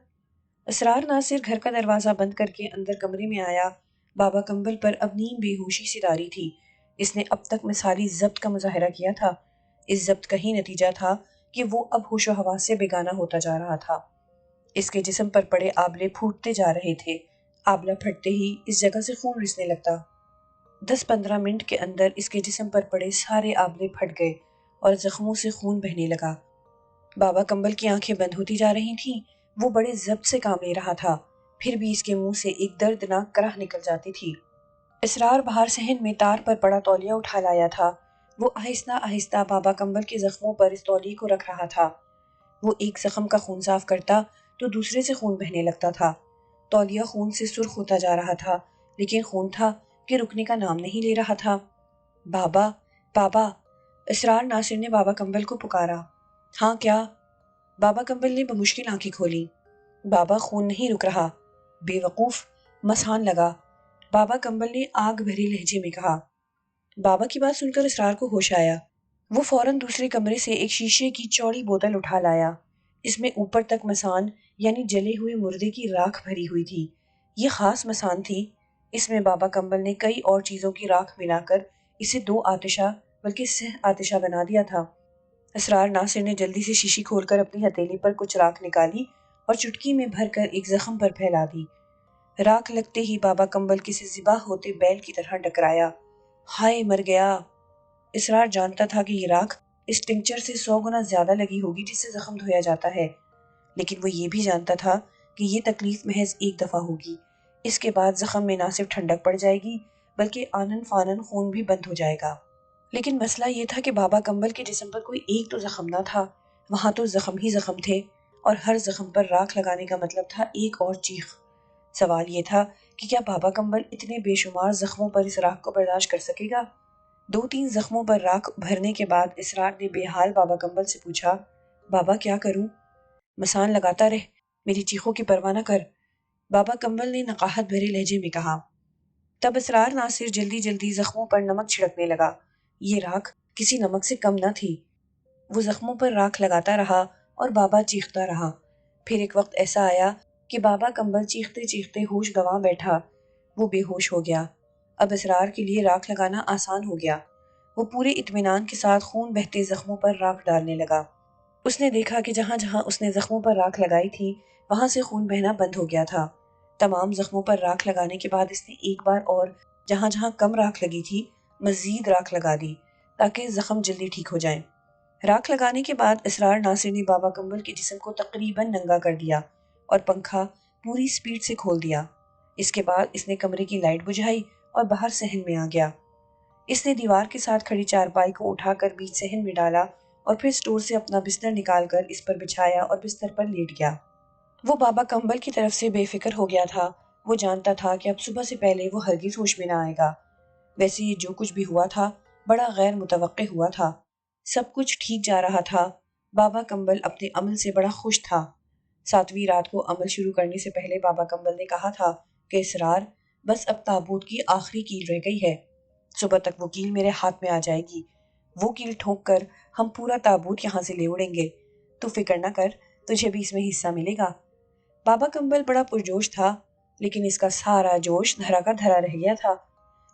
اسرار ناصر گھر کا دروازہ بند کر کے اندر کمرے میں آیا۔ بابا کمبل پر اب نیم بے ہوشی سی طاری تھی۔ اس نے اب تک مثالی ضبط کا مظاہرہ کیا تھا۔ اس ضبط کا ہی نتیجہ تھا کہ وہ اب ہوش و حواس سے بیگانہ ہوتا جا رہا تھا۔ اس کے جسم پر پڑے آبلے پھوٹتے جا رہے تھے۔ آبلہ پھٹتے ہی اس جگہ سے خون رسنے لگتا۔ 10-15 منٹ کے اندر اس کے جسم پر پڑے سارے آبلے پھٹ گئے اور زخموں سے خون بہنے لگا۔ بابا کمبل کی آنکھیں بند ہوتی جا رہی تھیں۔ وہ بڑے ضبط سے کام لے رہا تھا، پھر بھی اس کے منہ سے ایک دردناک کرہ نکل جاتی تھی۔ اسرار باہر صحن میں تار پر پڑا تولیہ اٹھا لایا تھا۔ وہ آہستہ آہستہ بابا کمبل کے زخموں پر اس تولیے کو رکھ رہا تھا۔ وہ ایک زخم کا خون صاف کرتا تو دوسرے سے خون بہنے لگتا تھا۔ تولیہ خون سے سرخ ہوتا جا رہا تھا، لیکن خون تھا کہ رکنے کا نام نہیں لے رہا تھا۔ بابا، بابا، اسرار ناصر نے بابا کمبل کو پکارا۔ ہاں کیا؟ بابا کمبل نے بمشکل آنکھیں کھولی۔ بابا، خون نہیں رک رہا۔ بے وقوف، مسان لگا، بابا کمبل نے آگ بھرے لہجے میں کہا۔ بابا کی بات سن کر اسرار کو ہوش آیا۔ وہ فوراً دوسرے کمرے سے ایک شیشے کی چوڑی بوتل اٹھا لایا۔ اس میں اوپر تک مسان یعنی جلے ہوئے مردے کی راکھ بھری ہوئی تھی۔ یہ خاص مسان تھی۔ اس میں بابا کمبل نے کئی اور چیزوں کی راکھ ملا کر اسے 2 آتشہ بلکہ 6 آتشہ بنا دیا تھا۔ اسرار ناصر نے جلدی سے شیشی کھول کر اپنی ہتھیلی پر کچھ راکھ نکالی اور چٹکی میں بھر کر ایک زخم پر پھیلا دی۔ راکھ لگتے ہی بابا کمبل کسی ذبح ہوتے بیل کی طرح ڈکرایا۔ ہائے، مر گیا! اسرار جانتا تھا کہ یہ راکھ اس ٹنکچر سے 100 گنا زیادہ لگی ہوگی جس سے زخم دھویا جاتا ہے، لیکن وہ یہ بھی جانتا تھا کہ یہ تکلیف محض ایک دفعہ ہوگی۔ اس کے بعد زخم میں نہ صرف ٹھنڈک پڑ جائے گی بلکہ آنن فانن خون بھی بند ہو جائے گا۔ لیکن مسئلہ یہ تھا کہ بابا کمبل کے جسم پر کوئی ایک تو زخم نہ تھا، وہاں تو زخم ہی زخم تھے، اور ہر زخم پر راکھ لگانے کا مطلب تھا ایک اور چیخ۔ سوال یہ تھا کہ کیا بابا کمبل اتنے بے شمار زخموں پر اس راکھ کو برداشت کر سکے گا؟ 2-3 زخموں پر راکھ بھرنے کے بعد اسرار نے بے حال بابا کمبل سے پوچھا، بابا کیا کروں؟ مسان لگاتا رہ، میری چیخوں کی پرواہ نہ کر، بابا کمبل نے نقاہت بھرے لہجے میں کہا۔ تب اسرار ناصر جلدی جلدی زخموں پر نمک چھڑکنے لگا۔ یہ راکھ کسی نمک سے کم نہ تھی۔ وہ زخموں پر راکھ لگاتا رہا اور بابا چیختا رہا۔ پھر ایک وقت ایسا آیا کہ بابا کمبل چیختے چیختے ہوش گنوا بیٹھا۔ وہ بے ہوش ہو گیا۔ اب اسرار کے لیے راکھ لگانا آسان ہو گیا۔ وہ پورے اطمینان کے ساتھ خون بہتے زخموں پر راکھ ڈالنے لگا۔ اس نے دیکھا کہ جہاں جہاں اس نے زخموں پر راکھ لگائی تھی وہاں سے خون بہنا بند ہو گیا تھا۔ تمام زخموں پر راکھ لگانے کے بعد اس نے ایک بار اور جہاں جہاں کم راکھ لگی تھی مزید راکھ لگا دی تاکہ زخم جلدی ٹھیک ہو جائیں۔ راکھ لگانے کے بعد اسرار ناصر نے بابا کمبل کے جسم کو تقریباً ننگا کر دیا اور پنکھا پوری سپیڈ سے کھول دیا۔ اس کے بعد اس نے کمرے کی لائٹ بجھائی اور باہر صحن میں آ گیا۔ اس نے دیوار کے ساتھ کھڑی چارپائی کو اٹھا کر بیچ صحن میں ڈالا اور پھر سٹور سے اپنا بستر نکال کر اس پر بچھایا اور بستر پر لیٹ گیا۔ وہ بابا کمبل کی طرف سے بے فکر ہو گیا تھا۔ وہ جانتا تھا کہ اب صبح سے پہلے وہ ہرگز ہوش میں نہ آئے گا۔ ویسے یہ جو کچھ بھی ہوا تھا بڑا غیر متوقع ہوا تھا۔ سب کچھ ٹھیک جا رہا تھا۔ بابا کمبل اپنے عمل سے بڑا خوش تھا۔ 7ویں رات کو عمل شروع کرنے سے پہلے بابا کمبل نے کہا تھا کہ اسرار، بس اب تابوت کی آخری کیل رہ گئی ہے۔ صبح تک وہ کیل میرے ہاتھ میں آ جائے گی۔ وہ کیل ٹھونک کر ہم پورا تابوت یہاں سے لے اڑیں گے۔ تو فکر نہ کر، تجھے بھی اس میں حصہ ملے گا۔ بابا کمبل بڑا پرجوش تھا، لیکن اس کا سارا جوش دھرا کا دھرا رہ گیا تھا۔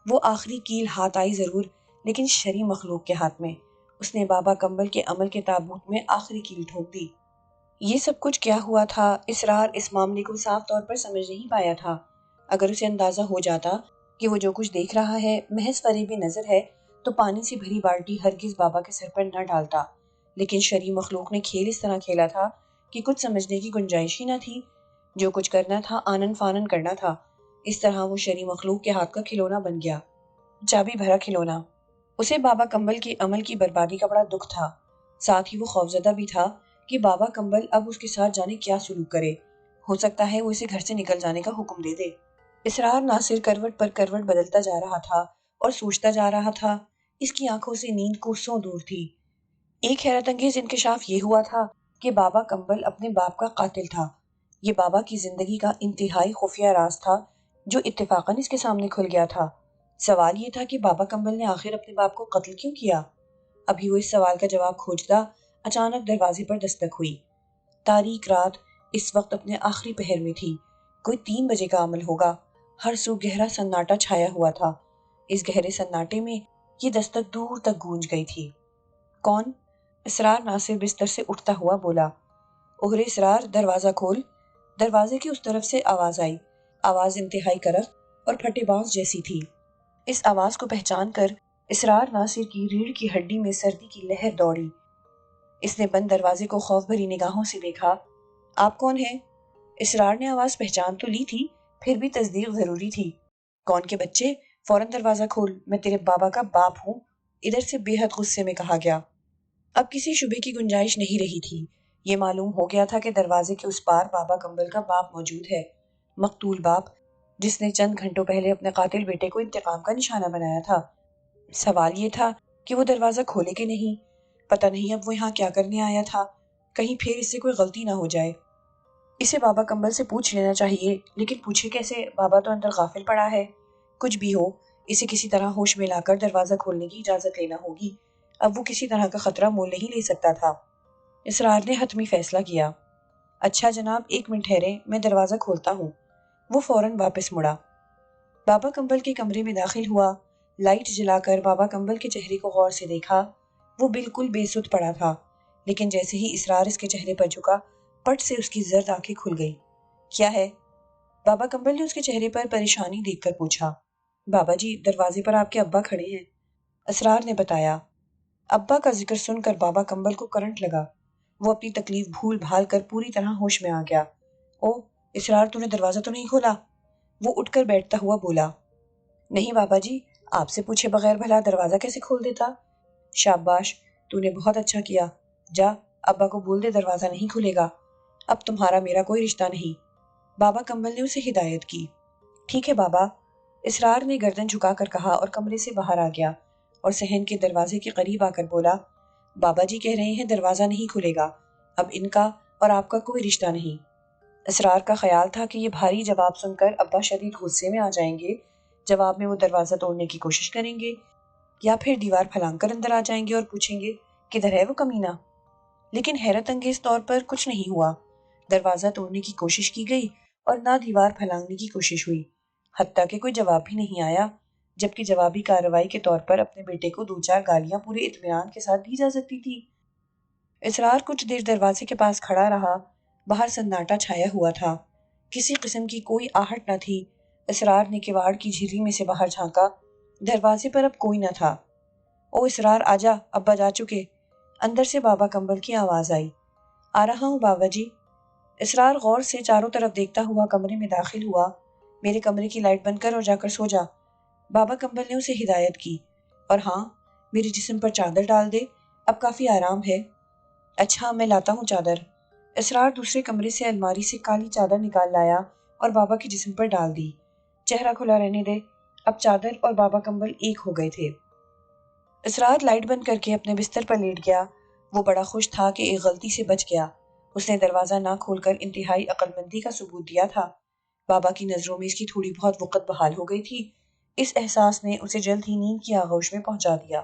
وہ آخری کیل ہاتھ آئی ضرور، لیکن شرعی مخلوق کے ہاتھ میں۔ اس نے بابا کمبل کے عمل کے تابوت میں آخری کیل ٹھونک دی۔ یہ سب کچھ کیا ہوا تھا، اسرار اس معاملے کو صاف طور پر سمجھ نہیں پایا تھا۔ اگر اسے اندازہ ہو جاتا کہ وہ جو کچھ دیکھ رہا ہے محض فریب نظر ہے تو پانی سے بھری بالٹی ہرگز بابا کے سر پر نہ ڈالتا، لیکن شرعی مخلوق نے کھیل اس طرح کھیلا تھا کہ کچھ سمجھنے کی گنجائش ہی نہ تھی۔ جو کچھ کرنا تھا آنن فانن کرنا تھا۔ اس طرح وہ شرعی مخلوق کے ہاتھ کا کھلونا بن گیا، چابی بھرا کھلونا۔ اسے بابا کمبل کے عمل کی بربادی کا بڑا دکھ تھا، ساتھ ہی وہ خوفزدہ بھی تھا کہ بابا کمبل اب اس کے ساتھ جانے کیا سلوک کرے۔ ہو سکتا ہے وہ اسے گھر سے نکل جانے کا حکم دے دے۔ اسرار ناصر کروٹ پر کروٹ بدلتا جا رہا تھا اور سوچتا جا رہا تھا۔ اس کی آنکھوں سے نیند کوسوں دور تھی۔ ایک حیرت انگیز انکشاف یہ ہوا تھا کہ بابا کمبل اپنے باپ کا قاتل تھا۔ یہ بابا کی زندگی کا انتہائی خفیہ راز تھا جو اتفاقاً اس کے سامنے کھل گیا تھا۔ سوال یہ تھا کہ بابا کمبل نے آخر اپنے باپ کو قتل کیوں کیا؟ ابھی وہ اس سوال کا جواب کھوجتا، اچانک دروازے پر دستک ہوئی۔ تاریک رات اس وقت اپنے آخری پہر میں تھی، کوئی 3 بجے کا عمل ہوگا۔ ہر سو گہرا سناٹا چھایا ہوا تھا۔ اس گہرے سناٹے میں یہ دستک دور تک گونج گئی تھی۔ کون؟ اسرار ناصر بستر سے اٹھتا ہوا بولا۔ اوہرے اسرار، دروازہ کھول۔ دروازے کی اس طرف سے آواز آئی۔ آواز انتہائی کرخ اور پھٹے بانس جیسی تھی۔ اس آواز کو پہچان کر اسرار ناصر کی ریڑھ کی ہڈی میں سردی کی لہر دوڑی۔ اس نے بند دروازے کو خوف بھری نگاہوں سے دیکھا۔ آپ کون ہیں؟ اسرار نے آواز پہچان تو لی تھی، پھر بھی تصدیق ضروری تھی۔ کون کے بچے، فوراً دروازہ کھول، میں تیرے بابا کا باپ ہوں، ادھر سے بے حد غصے میں کہا گیا۔ اب کسی شبے کی گنجائش نہیں رہی تھی۔ یہ معلوم ہو گیا تھا کہ دروازے کے اس پار بابا کمبل کا باپ موجود ہے، مقتول باپ، جس نے چند گھنٹوں پہلے اپنے قاتل بیٹے کو انتقام کا نشانہ بنایا تھا۔ سوال یہ تھا کہ وہ دروازہ کھولے کہ نہیں۔ پتہ نہیں اب وہ یہاں کیا کرنے آیا تھا، کہیں پھر اس سے کوئی غلطی نہ ہو جائے۔ اسے بابا کمبل سے پوچھ لینا چاہیے، لیکن پوچھے کیسے؟ بابا تو اندر غافل پڑا ہے۔ کچھ بھی ہو، اسے کسی طرح ہوش میں لا کر دروازہ کھولنے کی اجازت لینا ہوگی۔ اب وہ کسی طرح کا خطرہ مول نہیں لے سکتا تھا۔ اسرار نے حتمی فیصلہ کیا۔ اچھا جناب، 1 منٹ ٹھہرے، میں دروازہ کھولتا ہوں۔ وہ فوراً واپس مڑا۔ بابا کمبل کے کمرے میں داخل ہوا۔ لائٹ جلا کر بابا کمبل کے چہرے کو غور سے دیکھا۔ وہ بالکل بے سدھ پڑا تھا، لیکن جیسے ہی اسرار اس کے چہرے پر جھکا، پٹ سے اس کی زرد آنکھیں کھل گئی۔ کیا ہے؟ بابا کمبل نے اس کے چہرے پر پریشانی دیکھ کر پوچھا۔ بابا جی، دروازے پر آپ کے ابا کھڑے ہیں، اسرار نے بتایا۔ ابا کا ذکر سن کر بابا کمبل کو کرنٹ لگا۔ وہ اپنی تکلیف بھول بھال کر پوری طرح ہوش میں آ گیا۔ او اسرار، تو نے دروازہ تو نہیں کھولا؟ وہ اٹھ کر بیٹھتا ہوا بولا۔ نہیں بابا جی، آپ سے پوچھے بغیر بھلا دروازہ کیسے کھول دیتا؟ شاباش، تو نے بہت اچھا کیا۔ جا، ابا کو بول دے دروازہ نہیں کھلے گا، اب تمہارا میرا کوئی رشتہ نہیں۔ بابا کمبل نے اسے ہدایت کی۔ ٹھیک ہے بابا، اسرار نے گردن جھکا کر کہا اور کمرے سے باہر آ گیا اور صحن کے دروازے کے قریب آ کر بولا۔ بابا جی کہہ رہے ہیں دروازہ نہیں کھلے گا، اب ان کا اور آپ کا کوئی رشتہ نہیں۔ اسرار کا خیال تھا کہ یہ بھاری جواب سن کر ابا شدید غصے میں آ جائیں گے، جواب میں وہ دروازہ توڑنے کی کوشش کریں گے، یا پھر دیوار پھلانگ کر اندر آ جائیں گے اور پوچھیں گے کدھر ہے وہ کمینہ۔ لیکن حیرت انگیز طور پر کچھ نہیں ہوا۔ دروازہ توڑنے کی کوشش کی گئی اور نہ دیوار پھلانگنے کی کوشش ہوئی، حتیٰ کہ کوئی جواب بھی نہیں آیا، جبکہ جوابی کارروائی کے طور پر اپنے بیٹے کو 2-4 گالیاں پورے اطمینان کے ساتھ دی جا سکتی تھی۔ اسرار کچھ دیر دروازے کے پاس کھڑا رہا۔ باہر سناٹا چھایا ہوا تھا، کسی قسم کی کوئی آہٹ نہ تھی۔ اسرار نے کواڑ کی جھرری میں سے باہر جھانکا، دروازے پر اب کوئی نہ تھا۔ او اسرار، آجا، ابا جا چکے۔ اندر سے بابا کمبل کی آواز آئی۔ آ رہا ہوں بابا جی۔ اسرار غور سے چاروں طرف دیکھتا ہوا کمرے میں داخل ہوا۔ میرے کمرے کی لائٹ بند کر اور جا کر سو جا، بابا کمبل نے اسے ہدایت کی۔ اور ہاں، میرے جسم پر چادر ڈال دے، اب کافی آرام ہے۔ اچھا، میں لاتا ہوں چادر۔ اسرار دوسرے کمرے سے الماری سے کالی چادر نکال لایا اور بابا کے جسم پر ڈال دی۔ چہرہ کھلا رہنے دے، اب چادر اور بابا کمبل ایک ہو گئے تھے۔ اسرار لائٹ بند کر کے اپنے بستر پر لیٹ گیا۔ وہ بڑا خوش تھا کہ ایک غلطی سے بچ گیا۔ اس نے دروازہ نہ کھول کر انتہائی عقل مندی کا ثبوت دیا تھا۔ بابا کی نظروں میں اس کی تھوڑی بہت وقت بحال ہو گئی تھی۔ اس احساس نے اسے جلد ہی نیند کی آغوش میں پہنچا دیا۔